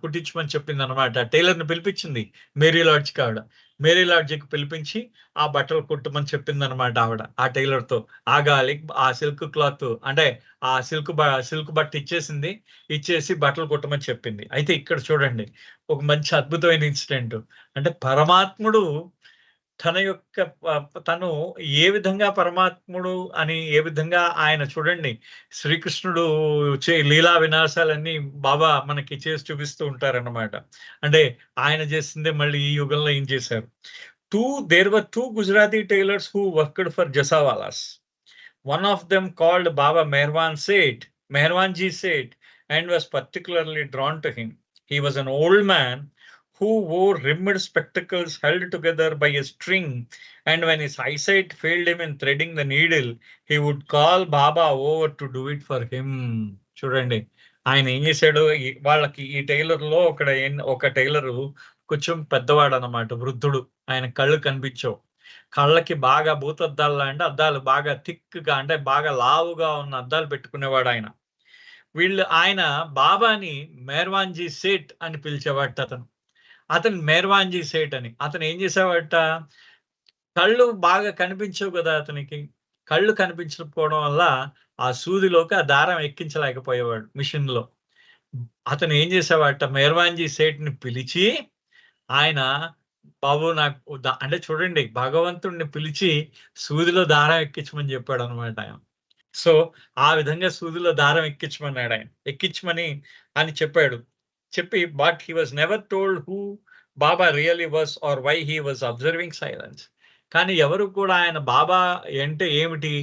A: కుట్టించమని చెప్పిందనమాట. టైలర్‌ని పిలిపించింది. మేరీ లాడ్జ్‌కి ఆవిడ. మేరీ లాడ్జ్‌కి పిలిపించి ఆ బట్టలు కుట్టమని చెప్పిందనమాట ఆవిడ. ఆ టైలర్‌తో. ఆగాలి ఆ సిల్క్ క్లాత్ అంటే ఆ సిల్క్ బట్ట ఇచ్చేసింది. ఇచ్చేసి బట్టలు కుట్టమని చెప్పింది. అయితే ఇక్కడ చూడండి ఒక మంచి అద్భుతమైన ఇన్సిడెంట్. అంటే పరమాత్ముడు తన యొక్క తను ఏ విధంగా పరమాత్ముడు అని ఏ విధంగా ఆయన చూడండి శ్రీకృష్ణుడు లీలా వినాశాలన్నీ బాబా మనకి చేసి చూపిస్తూ ఉంటారన్నమాట. అంటే ఆయన చేసిందే మళ్ళీ ఈ యుగంలో ఏం చేశారు. There were two Gujarati tailors who worked for Jasawala's. One of them called Baba Meherwanji Seth, and was particularly drawn to him. He was an old man who wore rimmed spectacles held together by a string, and when his eyesight failed him in threading the needle, he would call Baba over to do it for him. చూడండి ఆయన ఏం చేశాడు, వాళ్ళకి ఈ tailor లో ఒక tailor కొంచెం పెద్దవాడు అన్నమాట, వృద్ధుడు. ఆయన కళ్ళు కనిపించవు, కళ్ళకి బాగా భూతద్దాలు అంటే అద్దాలు బాగా థిక్గా అంటే బాగా లావుగా ఉన్న అద్దాలు పెట్టుకునేవాడు ఆయన. ఆయన బాబాని మెహర్వాన్జీ సేట్ అని పిలిచేవాట. అతను మెహర్వాన్జీ సేట్ అని. అతను ఏం చేసేవాట, కళ్ళు బాగా కనిపించవు కదా అతనికి. కళ్ళు కనిపించకపోవడం వల్ల ఆ సూదిలోకి ఆ దారం ఎక్కించలేకపోయేవాడు మిషన్ లో. అతను ఏం చేసేవాట, మెహర్వాన్జీ సేట్ ని పిలిచి ఆయన బాబు నాకు అంటే చూడండి భగవంతుడిని పిలిచి సూదిలో దారం ఎక్కించమని చెప్పాడు అనమాట ఆయన. సో ఆ విధంగా సూదిలో దారం ఎక్కించమన్నాడు ఆయన, ఎక్కించమని అని చెప్పాడు. చెప్పి but he was never told who Baba really was or why he was observing silence. కానీ ఎవరు కూడా ఆయన బాబా అంటే ఏమిటి,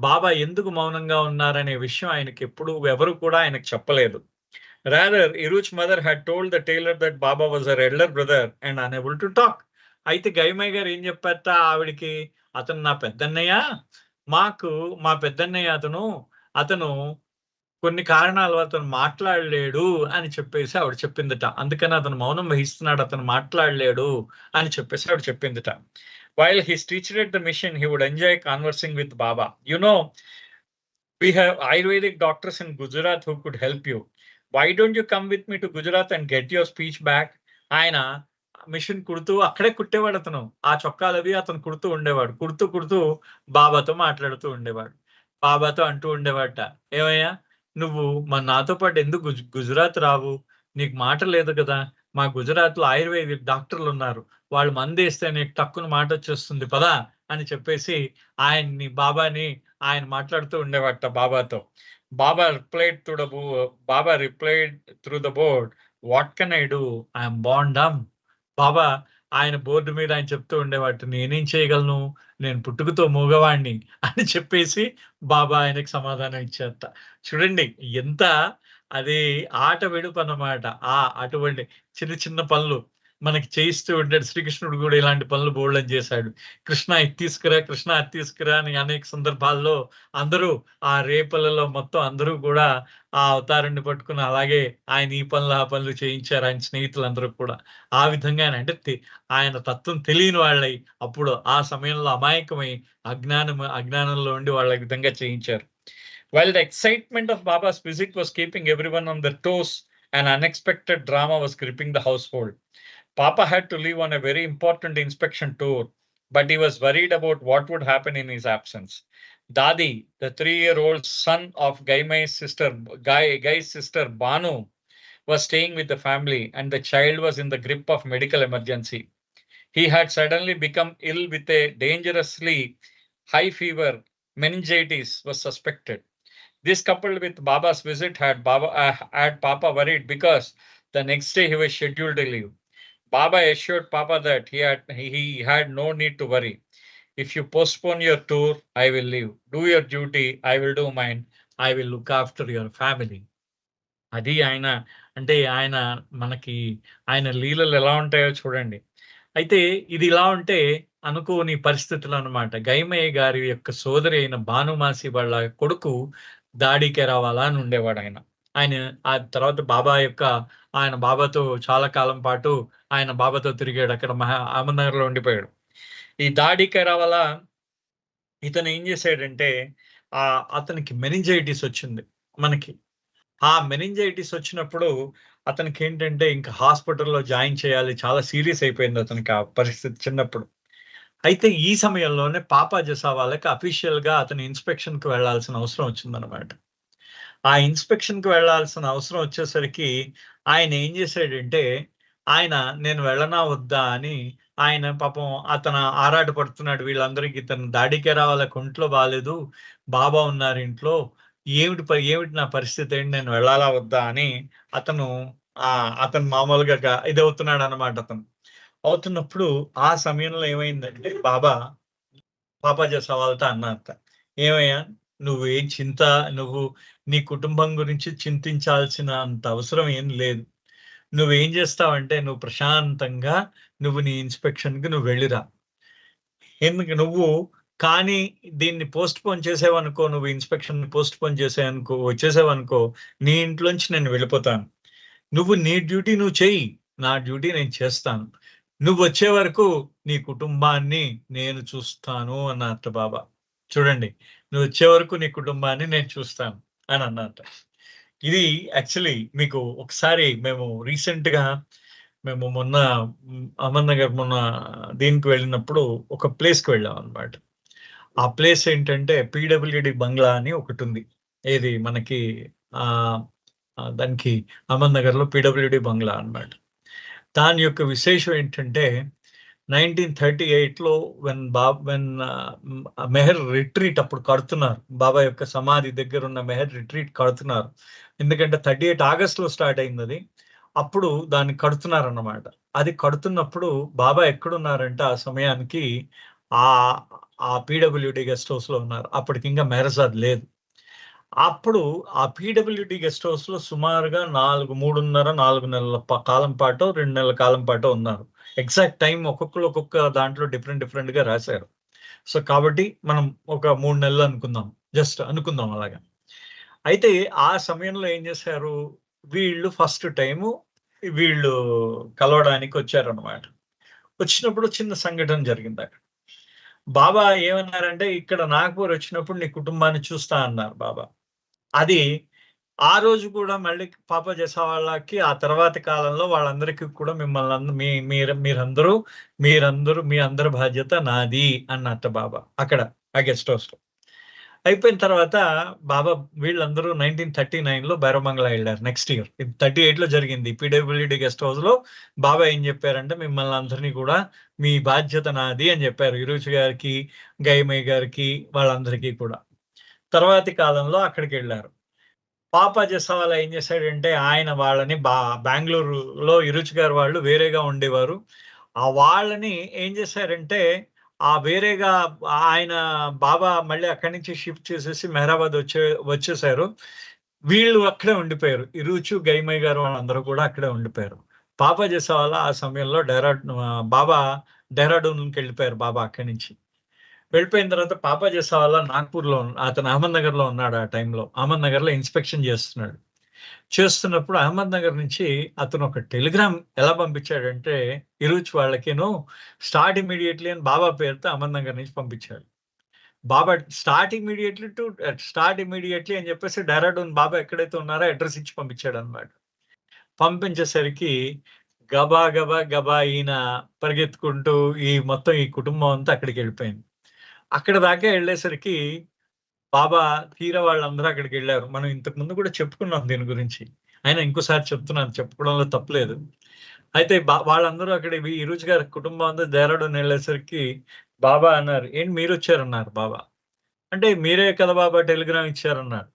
A: బాబా ఎందుకు మౌనంగా ఉన్నారనే విషయం ఆయనకి ఎప్పుడు ఎవరు కూడా ఆయనకు చెప్పలేదు. Rather, Iru's mother had told the tailor that Baba was her elder brother and unable to talk. అయితే గైమయ్య గారు ఏం చెప్పారట ఆవిడికి, అతను నా పెద్దన్నయ్య, మా పెద్దన్నయ్య అతను కొన్ని కారణాలు అతను మాట్లాడలేడు అని చెప్పేసి ఆవిడ చెప్పిందట. అందుకని అతను మౌనం వహిస్తున్నాడు, అతను మాట్లాడలేడు అని చెప్పేసి ఆవిడ చెప్పిందట. While he's teaching at the mission, he would enjoy conversing with Baba. You know, we have Ayurvedic doctors in Gujarat who could help you. Why don't you come with me to Gujarat and get your speech back? ఆయన machine కుడుతూ అక్కడే కుట్టేవాడు అతను. ఆ చొక్కాలు అవి అతను కుడుతూ ఉండేవాడు. కుడుతూ బాబాతో మాట్లాడుతూ ఉండేవాడు. బాబాతో అంటూ ఉండేవాట, ఏమయ్యా నువ్వు నాతో పాటు ఎందుకు గుజరాత్ రావు, నీకు మాట లేదు కదా, మా గుజరాత్ లో ఆయుర్వేదిక్ డాక్టర్లు ఉన్నారు, వాళ్ళు మందేస్తే నీకు టక్కున మాట వచ్చేస్తుంది పదా అని చెప్పేసి బాబాని ఆయన మాట్లాడుతూ ఉండేవాట బాబాతో. Baba replied through the board, what can I do? I am born dumb. బాబా ఆయన బోర్డు మీద ఆయన చెప్తూ ఉండేవాడు, నేనేం చేయగలను, నేను పుట్టుకతో మూగవాణ్ణి అని చెప్పేసి బాబా ఆయనకు సమాధానం ఇచ్చేట. చూడండి ఎంత అది ఆట వెడుపు అన్నమాట. అటువంటి చిన్న పనులు మనకి చేయిస్తూ ఉంటాడు. శ్రీకృష్ణుడు కూడా ఇలాంటి పనులు బోల్డని చేశాడు. కృష్ణ ఇది తీసుకురా అని అనేక సందర్భాల్లో అందరూ ఆ రేపలలో మొత్తం అందరూ కూడా ఆ అవతారాన్ని పట్టుకుని అలాగే ఆయన ఈ పనులు ఆ పనులు చేయించారు ఆయన స్నేహితులందరూ కూడా. ఆ విధంగా అంటే ఆయన తత్వం తెలియని వాళ్ళై అప్పుడు ఆ సమయంలో అమాయకమై అజ్ఞానంలో ఉండి వాళ్ళ విధంగా చేయించారు. While the excitement of Baba's visit was keeping everyone on their toes, an unexpected drama was gripping the household. Papa had to leave on a very important inspection tour, but he was worried about what would happen in his absence. Dadi, the 3-year-old son of Guy's sister Banu, was staying with the family, and the child was in the grip of medical emergency. He had suddenly become ill with a dangerously high fever. Meningitis was suspected. This, coupled with Baba's visit, had Papa worried because the next day he was scheduled to leave. Baba assured Papa that he had no need to worry. If you postpone your tour, I will leave. Do your duty, I will do mine. I will look after your family. అది ఆయన అంటే ఆయన మనకి ఆయన లీలలు ఎలా ఉంటాయో చూడండి. అయితే ఇది ఇలా ఉంటే అనుకోని పరిస్థితులు అన్నమాట. గైమయ్య గారి యొక్క సోదరి అయిన భానుమాసి వాళ్ళ కొడుకు దాడికి రావాలా అని ఉండేవాడు ఆయన. ఆ తర్వాత ఆయన బాబాతో చాలా కాలం పాటు ఆయన బాబాతో తిరిగాడు. అక్కడ అహ్మద్నగర్ లో ఉండిపోయాడు. ఈ దాడికి రావాలా ఇతను ఏం చేశాడంటే అతనికి మెనింజైటిస్ వచ్చింది. మనకి ఆ మెనింజైటిస్ వచ్చినప్పుడు అతనికి ఏంటంటే ఇంకా హాస్పిటల్లో జాయిన్ చేయాలి, చాలా సీరియస్ అయిపోయింది అతనికి ఆ పరిస్థితి చిన్నప్పుడు. అయితే ఈ సమయంలోనే పాపా జసావాలాకి అఫీషియల్ గా అతను ఇన్స్పెక్షన్ కి వెళ్లాల్సిన అవసరం వచ్చిందనమాట. ఆ ఇన్స్పెక్షన్ కి వెళ్లాల్సిన అవసరం వచ్చేసరికి ఆయన ఏం చేశాడంటే ఆయన నేను వెళ్ళనా వద్దా అని ఆయన పాపం అతను ఆరాట పడుతున్నాడు. వీళ్ళందరికి ఇతను దాడికే రావాలా, ఒంట్లో బాలేదు. బాబా ఉన్నారు ఇంట్లో. ఏమిటి నా పరిస్థితి ఏంటి? నేను వెళ్ళాలా వద్దా అని అతను అతను మామూలుగా ఇదవుతున్నాడనమాట అతను. అవుతున్నప్పుడు ఆ సమయంలో ఏమైందంటే పాపాజీ సవాల్‌తో అన్నారట. "ఏమయ్యా! నువ్వేం చింత నువ్వు నీ కుటుంబం గురించి చింతించాల్సిన అంత అవసరం ఏం లేదు. నువ్వేం జేస్తావంటే నువ్వు ప్రశాంతంగా నీ ఇన్స్‌పెక్షన్‌కి నువ్వు వెళ్ళిరా. నువ్వు కానీ దీన్ని పోస్ట్‌పోన్ చేసావనుకో, నువ్వు ఇన్స్‌పెక్షన్‌ని పోస్ట్‌పోన్ వచ్చేసావనుకో, నీ ఇంట్లోంచి నేను వెళ్ళిపోతాను. నువ్వు నీ డ్యూటీ నువ్వు చెయ్యి. నా డ్యూటీ నేను చేస్తాను. నువ్వొచ్చే వరకు నీ కుటుంబాన్ని నేను చూస్తాను" అన్నారట బాబా. చూడండి. "నువ్వొచ్చే వరకు నీ కుటుంబాన్ని నేను చూస్తాను" అని అన్నారట. ఇది యాక్చువల్లీ మీకు ఒకసారి మేము మొన్న అహ్మద్‌నగర్ దీనికి వెళ్ళినప్పుడు ఒక ప్లేస్‌కి వెళ్ళామనమాట. ఆ ప్లేస్ ఏంటంటే పీడబ్ల్యూడీ బంగ్లా అని ఒకటుంది. ఏది మనకి ఆహ్, దానికి అహ్మద్‌నగర్‌లో పీడబ్ల్యూడీ బంగ్లా అన్నమాట. దాని యొక్క విశేషం ఏంటంటే 1938లో మెహర్ రిట్రీట్ అప్పుడు కడుతున్నారు. బాబా యొక్క సమాధి దగ్గరున్న మెహర్ రిట్రీట్ కడుతున్నారు. ఎందుకంటే 38 ఆగస్ట్‌లో స్టార్ట్ అయిందది. అప్పుడు దాన్ని కడుతున్నారన్నమాట. అది కడుతున్నప్పుడు బాబా ఎక్కడున్నారంటే ఆ సమయానికి ఆహ్, ఆ పీడబ్ల్యూడీ గెస్ట్ హౌస్‌లో ఉన్నారు. అప్పటికింకా మెహర్‌జాద్ లేదు. అప్పుడు ఆ పీడబ్ల్యూడీ గెస్ట్ హౌస్‌లో సుమారుగా 4 నెలల కాలం పాటో, 2 నెలల కాలం పాటో ఉన్నారు. ఎగ్జాక్ట్ టైమ్ ఒక్కొక్కళ్ళు ఒక్కొక్క దాంట్లో డిఫరెంట్‌గా రాశారు. సో, కాబట్టి మనం ఒక 3 నెలలు అనుకుందాం. జస్ట్ అనుకుందాం అలాగా. అయితే ఆ సమయంలో ఏం చేశారు, వీళ్ళు ఫస్ట్ టైము వీళ్ళు కలవడానికి వచ్చారన్నమాట. వచ్చినప్పుడు చిన్న సంఘటన జరిగిందక్కడ. బాబా ఏమన్నారంటే, "ఇక్కడ నాగ్‌పూర్ వచ్చినప్పుడు నీ కుటుంబాన్ని చూస్తా" అన్నారు బాబా. అది ఆ రోజు కూడా మళ్ళీ పాప చేసే వాళ్ళకి ఆ తర్వాతి కాలంలో వాళ్ళందరికీ కూడా మిమ్మల్ని మీ మీరందరూ మీ అందరి బాధ్యత నాది అన్నట్ట బాబా అక్కడ ఆ గెస్ట్ హౌస్‌లో. అయిపోయిన తర్వాత బాబా వీళ్ళందరూ 1939లో భైరవమంగళ ఎళ్లారు నెక్స్ట్ ఇయర్. ఇది 38లో జరిగింది. పీడబ్ల్యూడీ గెస్ట్ హౌస్‌లో బాబా ఏం చెప్పారంటే మిమ్మల్ని అందరిని కూడా మీ బాధ్యత నాది అని చెప్పారు. ఇరుచి గారికి, గైమయ్య గారికి వాళ్ళందరికీ కూడా. తర్వాతి కాలంలో అక్కడికెళ్లారు. పాపా జెస్సావాలా ఏం చేశాడంటే, ఆయన వాళ్ళని బెంగుళూరులో ఇరుచి గారు వాళ్ళు వేరేగా ఉండేవారు. వాళ్ళని ఏం చేశారంటే, వేరేగా ఆయన బాబా మళ్ళీ అక్కడి నుంచి షిఫ్ట్ చేసేసి మెహరాబాద్ వచ్చేసారు. వీళ్ళు అక్కడే ఉండిపోయారు. ఇరుచు, గైమయ్య గారు వాళ్ళందరూ కూడా అక్కడే ఉండిపోయారు. పాపా జెస్సావాలా ఆ సమయంలో బాబా డెహ్రాడూన్‌కెళ్ళిపోయారు బాబా అక్కడి నుంచి. వెళ్ళిపోయిన తర్వాత పాపా జెసావాలా నాగ్‌పూర్‌లో అతను అహ్మద్‌నగర్‌లో ఉన్నాడు ఆ టైంలో. అహ్మద్‌నగర్‌లో ఇన్స్‌పెక్షన్ చేస్తున్నాడు. చేస్తున్నప్పుడు అహ్మద్‌నగర్ నుంచి అతను ఒక టెలిగ్రామ్ ఎలా పంపించాడంటే, ఇరుచ్ వాళ్ళకిను స్టార్ట్ ఇమ్మీడియేట్‌లీ అని బాబా పేరుతో అహ్మద్‌నగర్ నుంచి పంపించాడు. బాబా స్టార్ట్ ఇమ్మీడియేట్‌లీ అని చెప్పేసి డెహ్రాడూన్ బాబా ఎక్కడైతే ఉన్నారో అడ్రెస్ ఇచ్చి పంపించాడన్నమాట. పంపించేసరికి గబా ఈయన పరిగెత్తుకుంటూ మొత్తం ఈ కుటుంబం అంతా అక్కడికెళ్ళిపోయింది. అక్కడి దాకా ఎళ్ళేసరికి బాబా తీరా వాళ్ళందరూ అక్కడికెళ్లారు. మనం ఇంతకు ముందు కూడా చెప్పుకున్నాం దీని గురించి. అయినా ఇంకోసారి చెప్తున్నాను. చెప్పుకోవడంలో తప్పు లేదు. అయితే వాళ్ళందరూ అక్కడ ఈరోజు గారి కుటుంబం అంతా డెహ్రాడూన్ ఎళ్ళేసరికి బాబా అన్నారు, "ఏంటి మీరొచ్చారన్నారు" బాబా. అంటే "మీరే కదా బాబా టెలిగ్రామ్ ఇచ్చారన్నారు."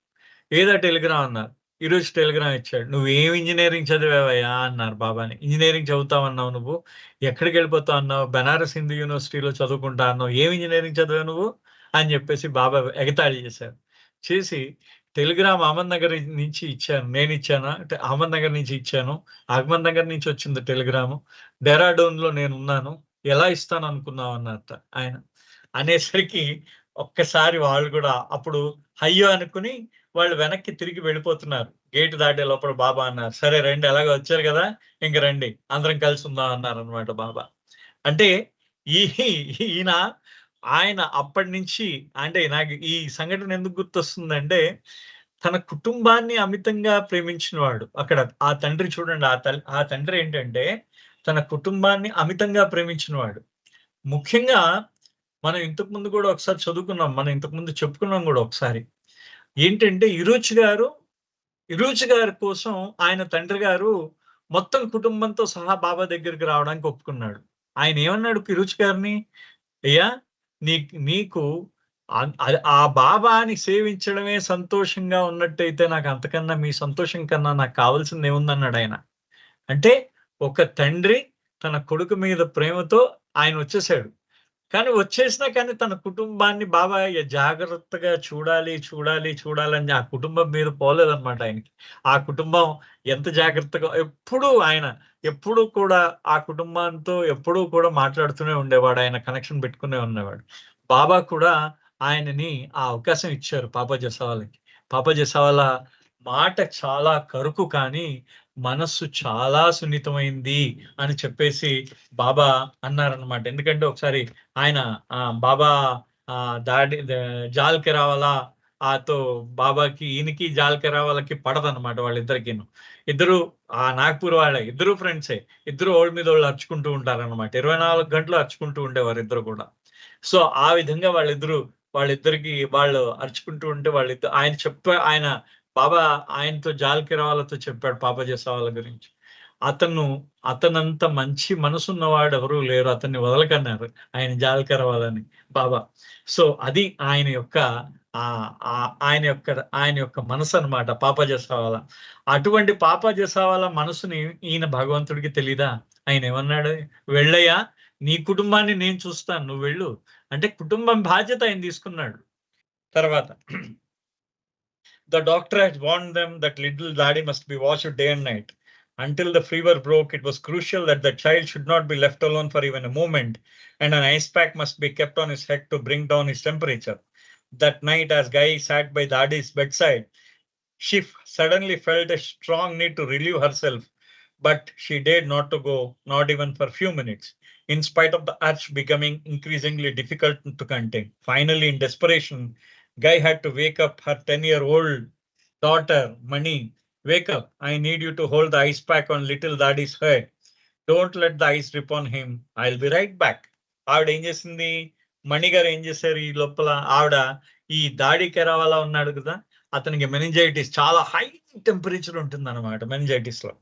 A: "ఏదా టెలిగ్రామ్" అన్నారు. ఈరోజు టెలిగ్రామ్ ఇచ్చాడు. "నువ్వేం ఇంజినీరింగ్ చదివావయ్యా" అన్నారు బాబాని. "ఇంజినీరింగ్ చదువుతావన్నావు నువ్వు. ఎక్కడికెళ్ళిపోతావు అన్నావు? బెనారస్ హిందూ యూనివర్సిటీలో చదువుకుంటా అన్నావు. ఏం ఇంజినీరింగ్ చదివావు నువ్వు?" అని చెప్పేసి బాబా ఎగతాళి చేశారు. చేసి టెలిగ్రామ్ అహ్మద్‌నగర్ నుంచి ఇచ్చాను. నేనిచ్చానా? అంటే అహ్మద్‌నగర్ నుంచి ఇచ్చాను. అహ్మద్‌నగర్ నుంచి వచ్చింది టెలిగ్రాము. డెహ్రాడూన్‌లో నేనున్నాను. ఎలా ఇస్తాననుకున్నావు అన్నారట ఆయన. అనేసరికి ఒక్కసారి వాళ్ళు గూడా అప్పుడు హయ్యో! అనుకుని వాళ్ళు వెనక్కి తిరిగి వెళ్ళిపోతున్నారు. గేట్ దాటే లోపల బాబా అన్నారు, "సరే రండి ఎలాగో వచ్చారు గదా! ఇంక రండి. అందరం కలిసుందాం" అన్నారనమాట బాబా. అంటే ఈ ఈయన ఆయన అప్పటినుంచి అంటే నాకు ఈ సంఘటన ఎందుకు గుర్తొస్తుందంటే, తన కుటుంబాన్ని అమితంగా ప్రేమించినవాడు. అక్కడ ఆ తండ్రి చూడండి ఆ తండ్రి ఏంటంటే, తన కుటుంబాన్ని అమితంగా ప్రేమించినవాడు. ముఖ్యంగా మనం ఇంతకు ముందు గూడా ఒకసారి చదువుకున్నాం. మనం ఇంతకు ముందు చెప్పుకున్నాం గూడా ఒకసారి. ఏంటంటే ఇరోచి గారి కోసం ఆయన తండ్రి గారు మొత్తం కుటుంబంతో సహా బాబా దగ్గరికి రావడానికి ఒప్పుకున్నాడు. ఆయన ఏమన్నాడు పిరుచ్ గారిని, అయ్యా నీకు ఆ బాబాని సేవించడమే సంతోషంగా ఉన్నట్టయితే నాకు అంతకన్నా మీ సంతోషం కన్నా నాకు కావాల్సింది ఏముందన్నాడు ఆయన. అంటే ఒక తండ్రి తన కొడుకు మీద ప్రేమతో ఆయన వచ్చేసాడు. కానీ వచ్చేసినా కానీ తన కుటుంబాన్ని బాబా జాగ్రత్తగా చూడాలని ఆ కుటుంబం మీద పోలేదన్నమాట ఆయనకి. ఆ కుటుంబం ఎంత జాగ్రత్తగా ఎప్పుడూ కూడా ఆ కుటుంబంతో ఎప్పుడూ కూడా మాట్లాడుతూనే ఉండేవాడు. ఆయన కనెక్షన్ పెట్టుకునే ఉండేవాడు. బాబా కూడా ఆయనని ఆ అవకాశం ఇచ్చారు పాపా జసావాలకి. పాపా జసావాలా మాట చాలా కరుకు కానీ మనస్సు చాలా సున్నితమైంది అని చెప్పేసి బాబా అన్నారనమాట. ఎందుకంటే ఒకసారి ఆయన బాబా జాల్‌కి రావాలా బాబాకి ఈయనకి జాల్‌కి రావాలకి పడదనమాట వాళ్ళిద్దరికిను. ఇద్దరు నాగ్‌పూర్ వాళ్ళే. ఇద్దరు ఫ్రెండ్సే. ఇద్దరు ఓళ్ళ మీద ఓళ్ళు అరుచుకుంటూ ఉంటారనమాట. 24 గంటలు అరుచుకుంటూ ఉండేవారు ఇద్దరు కూడా. సో, ఆ విధంగా వాళ్ళిద్దరికి వాళ్ళు అరుచుకుంటూ ఉంటే ఆయన బాబా ఆయనతో జాల్‌కి రావాలతో చెప్పాడు పాపా వాళ్ళ గురించి. అతనంత మంచి మనసున్నవాడు ఎవరు లేరు. అతన్ని వదలకన్నారు. ఆయన జాలకరవాలని బాబా. సో, అది ఆయన యొక్క మనసనమాట పాపా జసావాలా. అటువంటి పాపా జసావాలా మనసుని ఈయన భగవంతుడికి తెలీదా? ఆయనేమన్నాడు? "వెళ్ళయ్యా! నీ కుటుంబాన్ని నేను చూస్తాను. నువ్వు వెళ్ళు." అంటే కుటుంబం బాధ్యత ఆయన తీసుకున్నాడు. తర్వాత The doctor had warned them that little daddy must be watched day and night. Until the fever broke, it was crucial that the child should not be left alone for even a moment, and an ice pack must be kept on his head to bring down his temperature. That night, as Guy sat by Daddy's bedside, she suddenly felt a strong need to relieve herself, but she dared not to go, not even for a few minutes, in spite of the urge becoming increasingly difficult to contain. Finally, in desperation, Guy had to wake up her 10-year-old daughter, Mani. Wake up. I need you to hold the ice pack on little daddy's head. Don't let the ice drip on him. I'll be right back. ఆవిడ ఏం చేసింది? మణి గారు ఏం చేశారు ఈ లోపల? ఆవిడ ఈ దాడి కెరావాలా ఉన్నాడు కదా, అతనికి మెనింజైటిస్ చాలా హై టెంపరేచర్ ఉంటుందన్నమాట మెనింజైటిస్‌లో.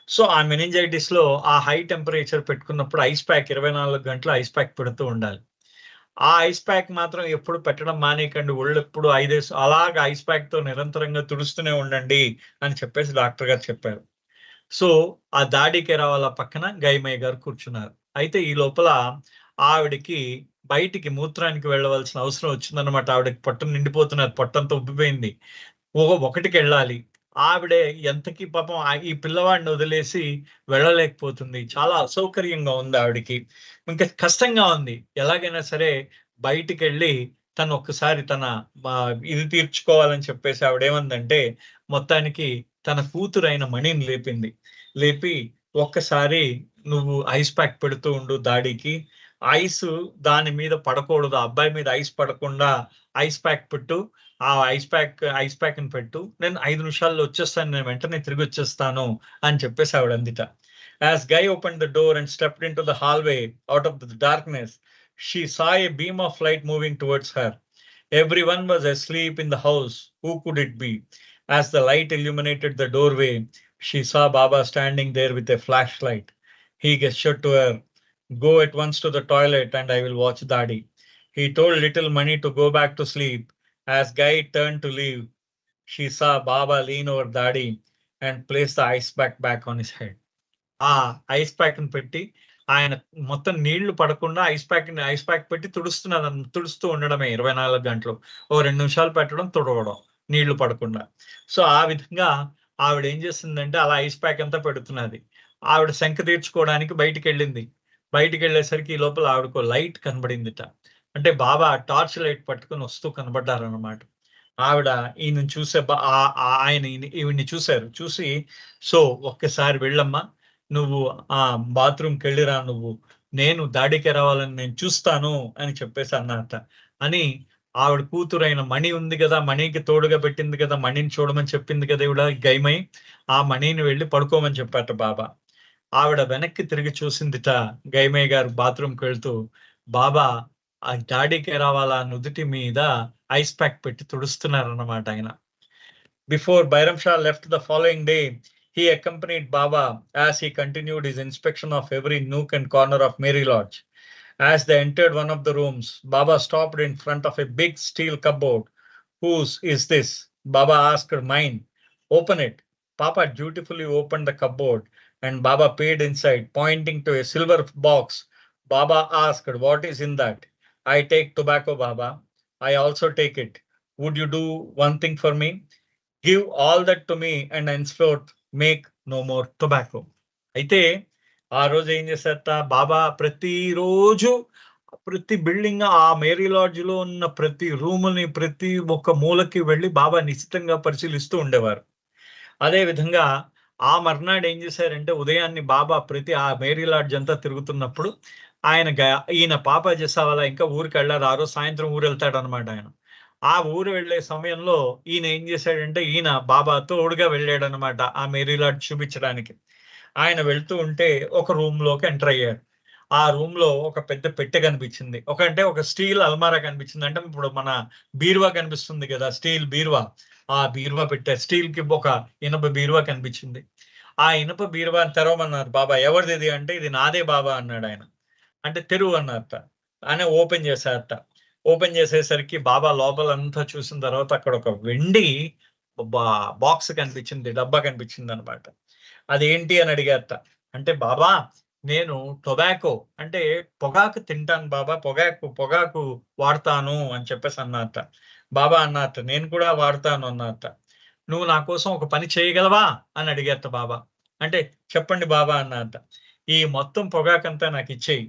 A: సో, ఆ మెనింజైటిస్‌లో ఆ హై టెంపరేచర్ పెట్టుకున్నప్పుడు ఐస్ ప్యాక్ 24 గంటలు ఐస్ ప్యాక్ పెడుతూ ఉండాలి. ఆ ఐస్ ప్యాక్ మాత్రం ఎప్పుడు పెట్టడం మానేయకండి. ఒళ్ళెప్పుడు అలాగా ఐస్ ప్యాక్‌తో నిరంతరంగా తుడుస్తూనే ఉండండి అని చెప్పేసి డాక్టర్ గారు చెప్పారు. సో, ఆ దాడికి రావాల పక్కన గైమయ్య గారు కూర్చున్నారు. అయితే ఈ లోపల ఆవిడకి బయటికి మూత్రానికి వెళ్ళవలసిన అవసరం వచ్చిందన్నమాట. ఆవిడకి పొట్ట నిండిపోతున్నది. పొట్టంతా ఉబ్బిపోయింది. ఒకటికెళ్ళాలి. ఆవిడ ఎంతకి పాపం ఈ పిల్లవాడిని వదిలేసి వెళ్ళలేకపోతుంది. చాలా అసౌకర్యంగా ఉంది ఆవిడకి. ఇంకా కష్టంగా ఉంది. ఎలాగైనా సరే బయటికెళ్ళి తను ఒక్కసారి ఇది తీర్చుకోవాలని చెప్పేసి ఆవిడేమందంటే, మొత్తానికి తన కూతురైన మణిని లేపింది. లేపి ఒక్కసారి నువ్వు ఐస్ ప్యాక్ పెడుతూ ఉండు దాడికి. ఐసు దాని మీద పడకూడదు. ఆ అబ్బాయి మీద ఐస్ పడకుండా ఐస్ ప్యాక్ పెట్టు. ఆ ఐస్ ప్యాక్‌ని పెట్టు. నేను 5 నిమిషాల్లో వచ్చేస్తాను. నేను వెంటనే తిరిగొచ్చేస్తాను అని చెప్పేసి ఆవిడందిట. As Guy opened the door and stepped into the hallway out of the darkness, she saw a beam of light moving towards her. Everyone was asleep in the house. Who could it be? As the light illuminated the doorway, she saw Baba standing there with a flashlight. He gestured to her, "Go at once to the toilet and I will watch Daddy." He told little Mani to go back to sleep. As Guy turned to leave, she saw Baba lean over Daddy and place the ice pack back on his head. ఆ ice ప్యాక్‌ని పెట్టి ఆయన మొత్తం నీళ్లు పడకుండా ice pack పెట్టి తుడుస్తూ ఉండడమే 24 గంటలు. ఓ 2 నిమిషాలు పెట్టడం, తుడవడం నీళ్లు పడకుండా. సో, ఆ విధంగా ఆవిడేం చేసిందంటే అలా ఐస్ ప్యాక్ అంతా పెడుతున్నది. ఆవిడ శంక తీర్చుకోవడానికి బయటికెళ్ళింది. బయటికెళ్ళేసరికి ఈ లోపల ఆవిడకో లైట్ కనబడిందిట. అంటే బాబా టార్చ్ లైట్ పట్టుకొని వస్తూ కనబడ్డారన్నమాట. ఆవిడ ఈయనని చూసే ఆయన ఈవిడ్ని చూసారు. చూసి, "సో, ఒక్కసారి వెళ్ళమ్మా. నువ్వు బాత్రూమ్‌కెళ్ళిరా నువ్వు. నేను దాడికి రావాలని నేను చూస్తాను" అని చెప్పేసి అన్నారట. అని ఆవిడ కూతురైన మణి ఉంది గదా! మణికి తోడుగా పెట్టింది కదా! మణిని చూడమని చెప్పింది కదా! ఈవిడ గైమై. ఆ మణిని వెళ్లి పడుకోమని చెప్పారట బాబా. ఆవిడ వెనక్కి తిరిగి చూసిందిట గైమయ్య గారు బాత్రూమ్‌కెళ్తూ. బాబా ఆ డాడీకి రావాలా నుదుటి మీద ఐస్ ప్యాక్ పెట్టి తుడుస్తున్నారన్నమాట ఆయన. Before Bairam Shah left the following day, He accompanied Baba as he continued his inspection of every nook and corner of Mary Lodge. As they entered one of the rooms, Baba stopped in front of a big steel cupboard. Whose is this? Baba asked. Mine. Open it. Papa dutifully opened the cupboard and Baba peered inside, pointing to a silver box. Baba asked, what is in that? I take tobacco, Baba. I also take it. Would you do one thing for me? Give all that to me and henceforth make no more tobacco. అయితే ఆ రోజు ఏం చేశారట బాబా ప్రతిరోజు ప్రతి building ఆ Mary LADS లో ఉన్న ప్రతి రూముని ప్రతి ఒక్క మూలకి వెళ్ళి బాబా నిశ్చితంగా పరిశీలిస్తూ ఉండేవారు. అదే విధంగా ఆ మర్నాడు ఏం చేశారంటే ఉదయాన్ని బాబా ప్రతి ఆ మేరీ లాడ్జ్ అంతా తిరుగుతున్నప్పుడు ఈయన పాపా జసావాలా ఇంకా ఊరికి వెళ్ళారు. ఆ రోజు సాయంత్రం ఊరు వెళ్తాడు అనమాట ఆయన. ఆ ఊరు వెళ్లే సమయంలో ఈయన ఏం చేశాడంటే ఈయన బాబా తోడుగా వెళ్ళాడు అనమాట ఆ మేరీ లాడ్జ్ చూపించడానికి. ఆయన వెళ్తూ ఉంటే ఒక రూమ్ లోకి ఎంటర్ అయ్యాడు. ఆ రూమ్ లో ఒక పెద్ద పెట్టె కనిపించింది. ఒక స్టీల్ అల్మారా కనిపించింది. అంటే ఇప్పుడు మన బీరువా కనిపిస్తుంది కదా, స్టీల్ బీరువా. ఆ బీరువా పెట్టే స్టీల్ కి ఒక ఇనుప బీరువా కనిపించింది. ఆ ఇనుప బీరువా తెరవమన్నారు. బాబా ఎవరిది అంటే ఇది నాదే బాబా అన్నాడు ఆయన. అంటే తెరువు అన్నారట. ఆయన ఓపెన్ చేశారట. ఓపెన్ చేసేసరికి బాబా లోపలంతా చూసిన తర్వాత అక్కడ ఒక వెండి బాక్స్ కనిపించింది, డబ్బా కనిపించింది అనమాట. అదేంటి అని అడిగారట. అంటే బాబా నేను టొబాకో అంటే పొగాకు తింటాను బాబా, పొగాకు వాడతాను అని చెప్పేసి అన్నట్ట. బాబా అన్నట్ట నేను కూడా వాడతాను అన్నట్ట. నువ్వు నా కోసం ఒక పని చేయగలవా అని అడిగారట బాబా. అంటే చెప్పండి బాబా అన్నట్ట. ఈ మొత్తం పొగాకంతా నాకు ఇచ్చేయి.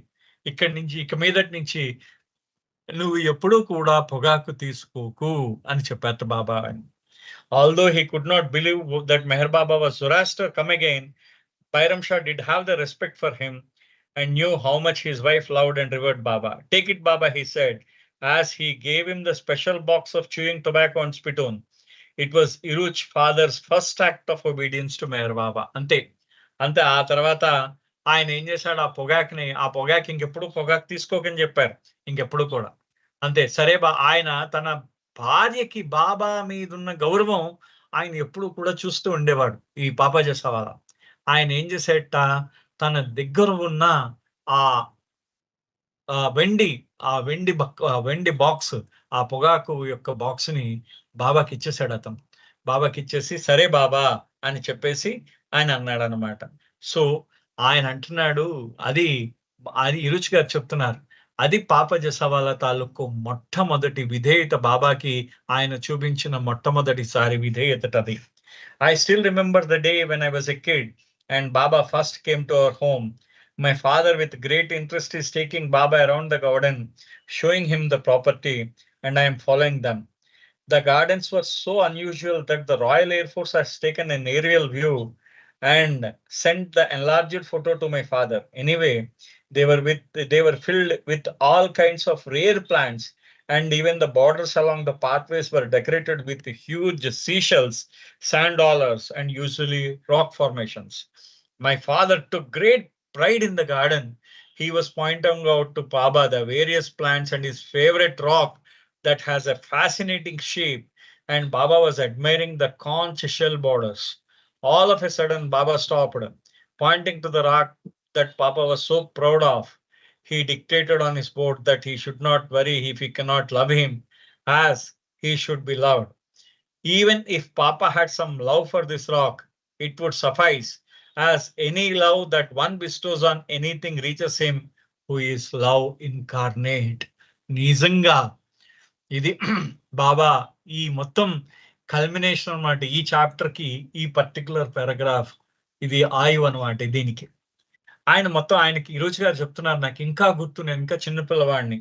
A: ఇక మీదటి నుంచి నువ్వు ఎప్పుడూ కూడా పొగాకు తీసుకోకు అని చెప్పారట బాబా. Although he could not believe that Meher Baba was Zoroaster come again, Bairam Shah did have the respect for him and knew how much his wife loved and revered Baba. Take it, Baba, he said, as he gave him the special box of chewing tobacco and spittoon. It was Iruch father's first act of obedience to Meher Baba. అంతే ఆ తర్వాత ఆయన ఏం చేశాడు, ఆ పొగాకు ఇంకెప్పుడు పొగాకు తీసుకోకని చెప్పారు, ఇంకెప్పుడు కూడా. అంతే సరే ఆయన తన భార్యకి బాబా మీదున్న గౌరవం ఆయన ఎప్పుడు కూడా చూస్తూ ఉండేవాడు. ఈ పాపా జసావాలా ఆయన ఏం చేసేట తన దగ్గర ఉన్న ఆ వెండి బాక్స్, ఆ పొగాకు యొక్క బాక్స్ ని బాబాకి ఇచ్చేసాడు అతను. బాబాకి ఇచ్చేసి సరే బాబా అని చెప్పేసి ఆయన అన్నాడు అనమాట. సో ఆయన అంటున్నాడు, అది ఇరుచి గారు చెప్తున్నారు, అది పాప జసావాలా తాలూకు మొట్టమొదటి విధేయత, బాబాకి ఆయన చూపించిన మొట్టమొదటిసారి విధేయతది. I still remember the day when I was a kid and Baba first came to our home. My father with great interest is taking Baba around the garden, showing him the property, and I am following them. The gardens were so unusual that the Royal Air Force has taken an aerial view and sent the enlarged photo to my father. Anyway, they were filled with all kinds of rare plants, and even the borders along the pathways were decorated with huge seashells, sand dollars, and usually rock formations. My father took great pride in the garden. He was pointing out to Baba the various plants and his favorite rock that has a fascinating shape, and Baba was admiring the conch shell borders. All of a sudden, Baba stopped, pointing to the rock that Papa was so proud of. He dictated on his board that he should not worry if he cannot love him, as he should be loved. Even if Papa had some love for this rock, it would suffice, as any love that one bestows on anything reaches him who is love incarnate. నిజంగా ఇది బాబా ఈ మొత్తం culmination అన్నమాట. ఈ chapter కి ఈ particular paragraph ఇది ఆయువు అనమాట. దీనికి ఆయనకి ఈరోజు గారు చెప్తున్నారు, నాకు ఇంకా గుర్తు, నేను ఇంకా చిన్నపిల్లవాడిని,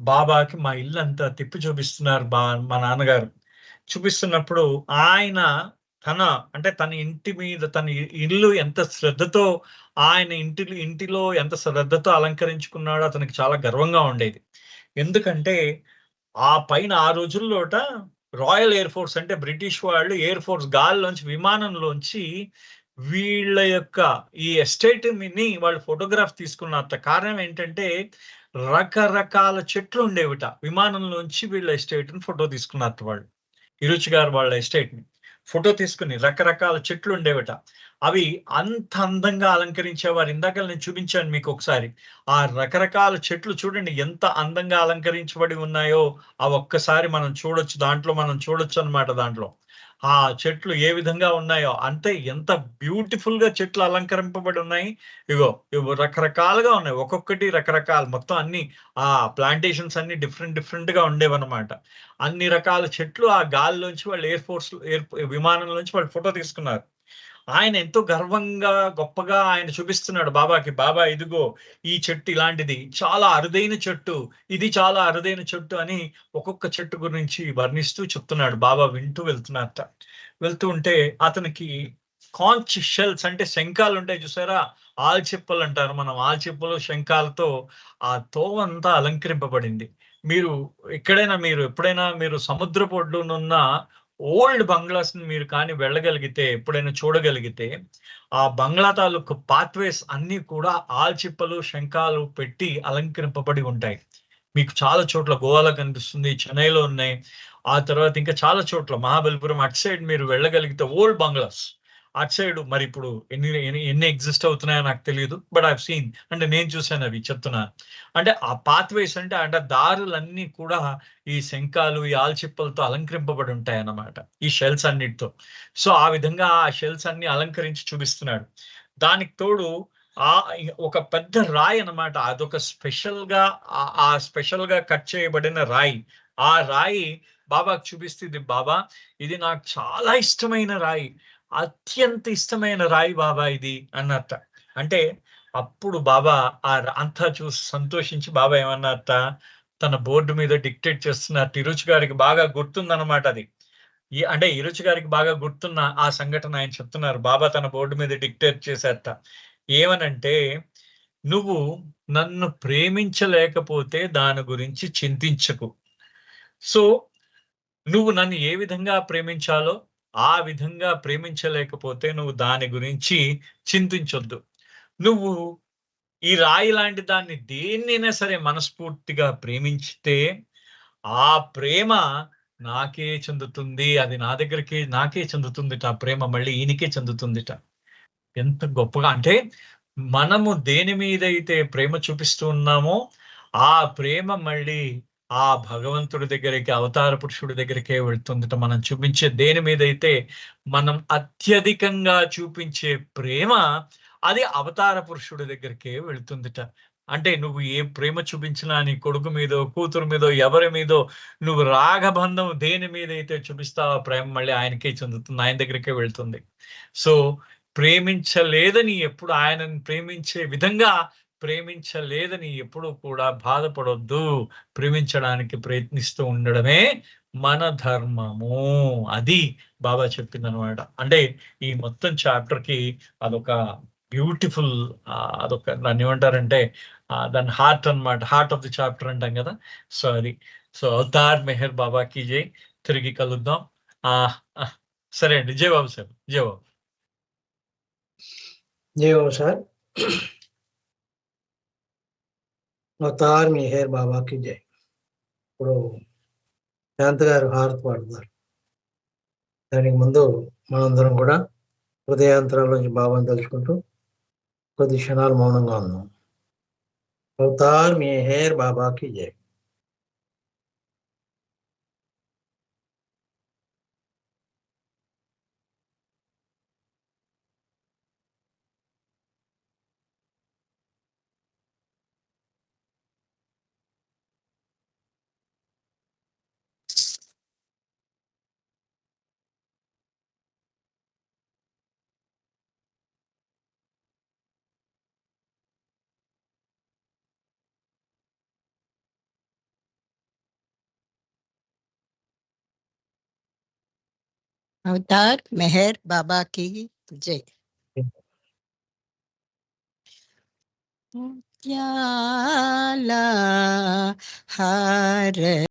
A: బాబాకి మా ఇల్లు అంతా తిప్పి చూపిస్తున్నారు మా నాన్నగారు. చూపిస్తున్నప్పుడు ఆయన తన ఇంటి మీద తన ఇల్లు ఎంత శ్రద్ధతో ఆయన ఇంటిలో ఎంత శ్రద్ధతో అలంకరించుకున్నాడో అతనికి చాలా గర్వంగా ఉండేది. ఎందుకంటే ఆ పైన ఆ రోజుల్లోట రాయల్ ఎయిర్ ఫోర్స్ అంటే బ్రిటిష్ వాళ్ళు ఎయిర్ ఫోర్స్ గాల్లోంచి విమానంలోంచి వీళ్ళ యొక్క ఈ ఎస్టేట్ ని వాళ్ళు ఫోటోగ్రాఫ్ తీసుకున్నారట. కారణం ఏంటంటే రకరకాల చెట్లు ఉండేవిట, విమానంలోంచి వీళ్ళ ఎస్టేట్ ని ఫోటో తీసుకున్నారట వాళ్ళు. ఇరుచి గారు వాళ్ళ ఎస్టేట్ ని ఫోటో తీసుకుని రకరకాల చెట్లు ఉండేవట. అవి అంత అందంగా అలంకరించేవారు. ఇందాక నేను చూపించాను మీకు ఒకసారి. ఆ రకరకాల చెట్లు చూడండి ఎంత అందంగా అలంకరించబడి ఉన్నాయో ఆ ఒక్కసారి మనం చూడొచ్చు. దాంట్లో మనం చూడొచ్చనమాట దాంట్లో. ఆ చెట్లు ఏ విధంగా ఉన్నాయో అంటే ఎంత బ్యూటిఫుల్‌గా చెట్లు అలంకరింపబడి ఉన్నాయి. ఇగో రకరకాలుగా ఉన్నాయి. ఒక్కొక్కటి రకరకాలు మొత్తం అన్నీ ప్లాంటేషన్స్ అన్నీ డిఫరెంట్‌గా ఉండేవన్నమాట. అన్ని రకాల చెట్లు ఆ గాలిలోంచి వాళ్ళు విమానంలోంచి వాళ్ళు ఫోటో తీసుకున్నారు. ఆయన ఎంతో గర్వంగా, గొప్పగా ఆయన చూపిస్తున్నాడు బాబాకి. బాబా ఇదిగో ఈ చెట్టు ఇలాంటిది. చాలా అరుదైన చెట్టు. ఇది చాలా అరుదైన చెట్టు అని ఒక్కొక్క చెట్టు గురించి వర్ణిస్తూ చెప్తున్నాడు. బాబా వింటూ వెళ్తున్నారట. వెళ్తూ ఉంటే అతనికి కాంచ్ షెల్స్ అంటే శంఖాలుంటాయి చూసారా? ఆల్చిప్పలంటారు మనం. ఆల్చిప్పలు, శంఖాలతో ఆ తోవంతా అలంకరింపబడింది. మీరు మీరు ఎప్పుడైనా మీరు సముద్రపు ఒడ్డునున్న ఓల్డ్ బంగ్లాస్‌ని మీరు కానీ వెళ్ళగలిగితే, ఎప్పుడైనా చూడగలిగితే, ఆ బంగ్లా తాలూకు పాత్‌వేస్ అన్నీ కూడా ఆల్చిప్పలు, శంఖాలు పెట్టి అలంకరింపబడి ఉంటాయి. మీకు చాలా చోట్ల గోవాలో కనిపిస్తుంది. చెన్నైలో ఉన్నాయి. ఆ తర్వాత ఇంకా చాలా చోట్ల మహాబలిపురం అటు సైడ్ మీరు వెళ్ళగలిగితే ఓల్డ్ బంగ్లాస్. అటు సైడ్ మరిప్పుడు ఎన్ని ఎగ్జిస్ట్ అవుతున్నాయో నాకు తెలీదు. బట్ ఐ హావ్ సీన్ అంటే నేను చూసానవి చెప్తున్నాను. అంటే ఆ పాత్‌వేస్ అంటే దారులన్నీ కూడా ఈ శంఖాలు, ఈ ఆల్చిప్పలతో అలంకరింపబడి ఉంటాయన్నమాట. ఈ షెల్స్ అన్నిటితో. సో, ఆ విధంగా ఆ షెల్స్ అన్నీ అలంకరించి చూపిస్తున్నాడు. దానికి తోడు ఒక పెద్ద రాయి అన్నమాట. అదొక స్పెషల్‌గా ఆ స్పెషల్‌గా కట్ చేయబడిన రాయి. ఆ రాయి బాబాకు చూపిస్తే, "ఇది బాబా ఇది నాకు చాలా ఇష్టమైన రాయి. అత్యంత ఇష్టమైన రాయి బాబా ఇది" అన్నట్ట. అంటే అప్పుడు బాబా అంతా చూసి సంతోషించి బాబా ఏమన్నారట, తన బోర్డ్ మీద డిక్టేట్ చేస్తున్నారు. తిరుచి గారికి బాగా గుర్తుందన్నమాట అది. అంటే ఇరుచి గారికి బాగా గుర్తున్న ఆ సంఘటన ఆయన చెప్తున్నారు. బాబా తన బోర్డ్ మీద డిక్టేట్ చేశారట. ఏమనంటే, "నువ్వు నన్ను ప్రేమించలేకపోతే దాని గురించి చింతించకు. సో, నువ్వు నన్ను ఏ విధంగా ప్రేమించాలో, ఆ విధంగా ప్రేమించలేకపోతే నువ్వు దాని గురించి చింతించొద్దు. నువ్వు ఈ రాయి లాంటి దాన్ని దేన్నైనా సరే మనస్ఫూర్తిగా ప్రేమించితే, ఆ ప్రేమ నాకే చెందుతుంది. అది నాకే చెందుతుందిట. ఆ ప్రేమ మళ్ళీ ఈయనకే చెందుతుందిట." ఎంత గొప్పగా అంటే, మనము దేని మీదైతే ప్రేమ చూపిస్తూ ఉన్నామో, ఆ ప్రేమ మళ్ళీ ఆ భగవంతుడి దగ్గరికి, అవతార పురుషుడి దగ్గరికే వెళ్తుందట. మనం చూపించే దేని మీదైతే మనం అత్యధికంగా చూపించే ప్రేమ, అది అవతార పురుషుడి దగ్గరికే వెళ్తుందట. అంటే నువ్వు ఏ ప్రేమ చూపించినా నీ కొడుకు మీదో, కూతురు మీదో, ఎవరి మీదో నువ్వు రాగబంధం దేని మీదైతే చూపిస్తావో ఆ ప్రేమ మళ్ళీ ఆయనకే చెందుతుంది. ఆయన దగ్గరికే వెళ్తుంది. సో ప్రేమించలేదని ఎప్పుడు ఆయనను ప్రేమించే విధంగా ప్రేమించలేదని ఎప్పుడూ కూడా బాధపడొద్దు. ప్రేమించడానికి ప్రయత్నిస్తూ ఉండడమే మన ధర్మము. అది బాబా చెప్పిందనమాట. అంటే ఈ మొత్తం చాప్టర్‌కి అదొక బ్యూటిఫుల్ అదొక దాన్నేమంటారంటే దాని హార్ట్ అన్నమాట. హార్ట్ ఆఫ్ ది చాప్టర్ అంటాం గదా! సో, అది. సో, అవతార్ మెహర్ బాబాకి జై. తిరిగి కలుద్దాం. ఆహ్, ఆహ్, సరే అండి. జై బాబు సార్. జై బాబు.
B: జై బాబా సార్. అవతార్ మెహర్ బాబాకి జై. ఇప్పుడు శాంత గారు హారతి పాడుతున్నారు. దానికి ముందు మనందరం కూడా హృదయాంతరాల్లోంచి బాబాను తలుచుకుంటూ కొద్ది క్షణాలు మౌనంగా ఉన్నాం. అవతార్ మెహర్ బాబాకి జై.
C: अवतार मेहर बाबा की जय। मुत्याला हार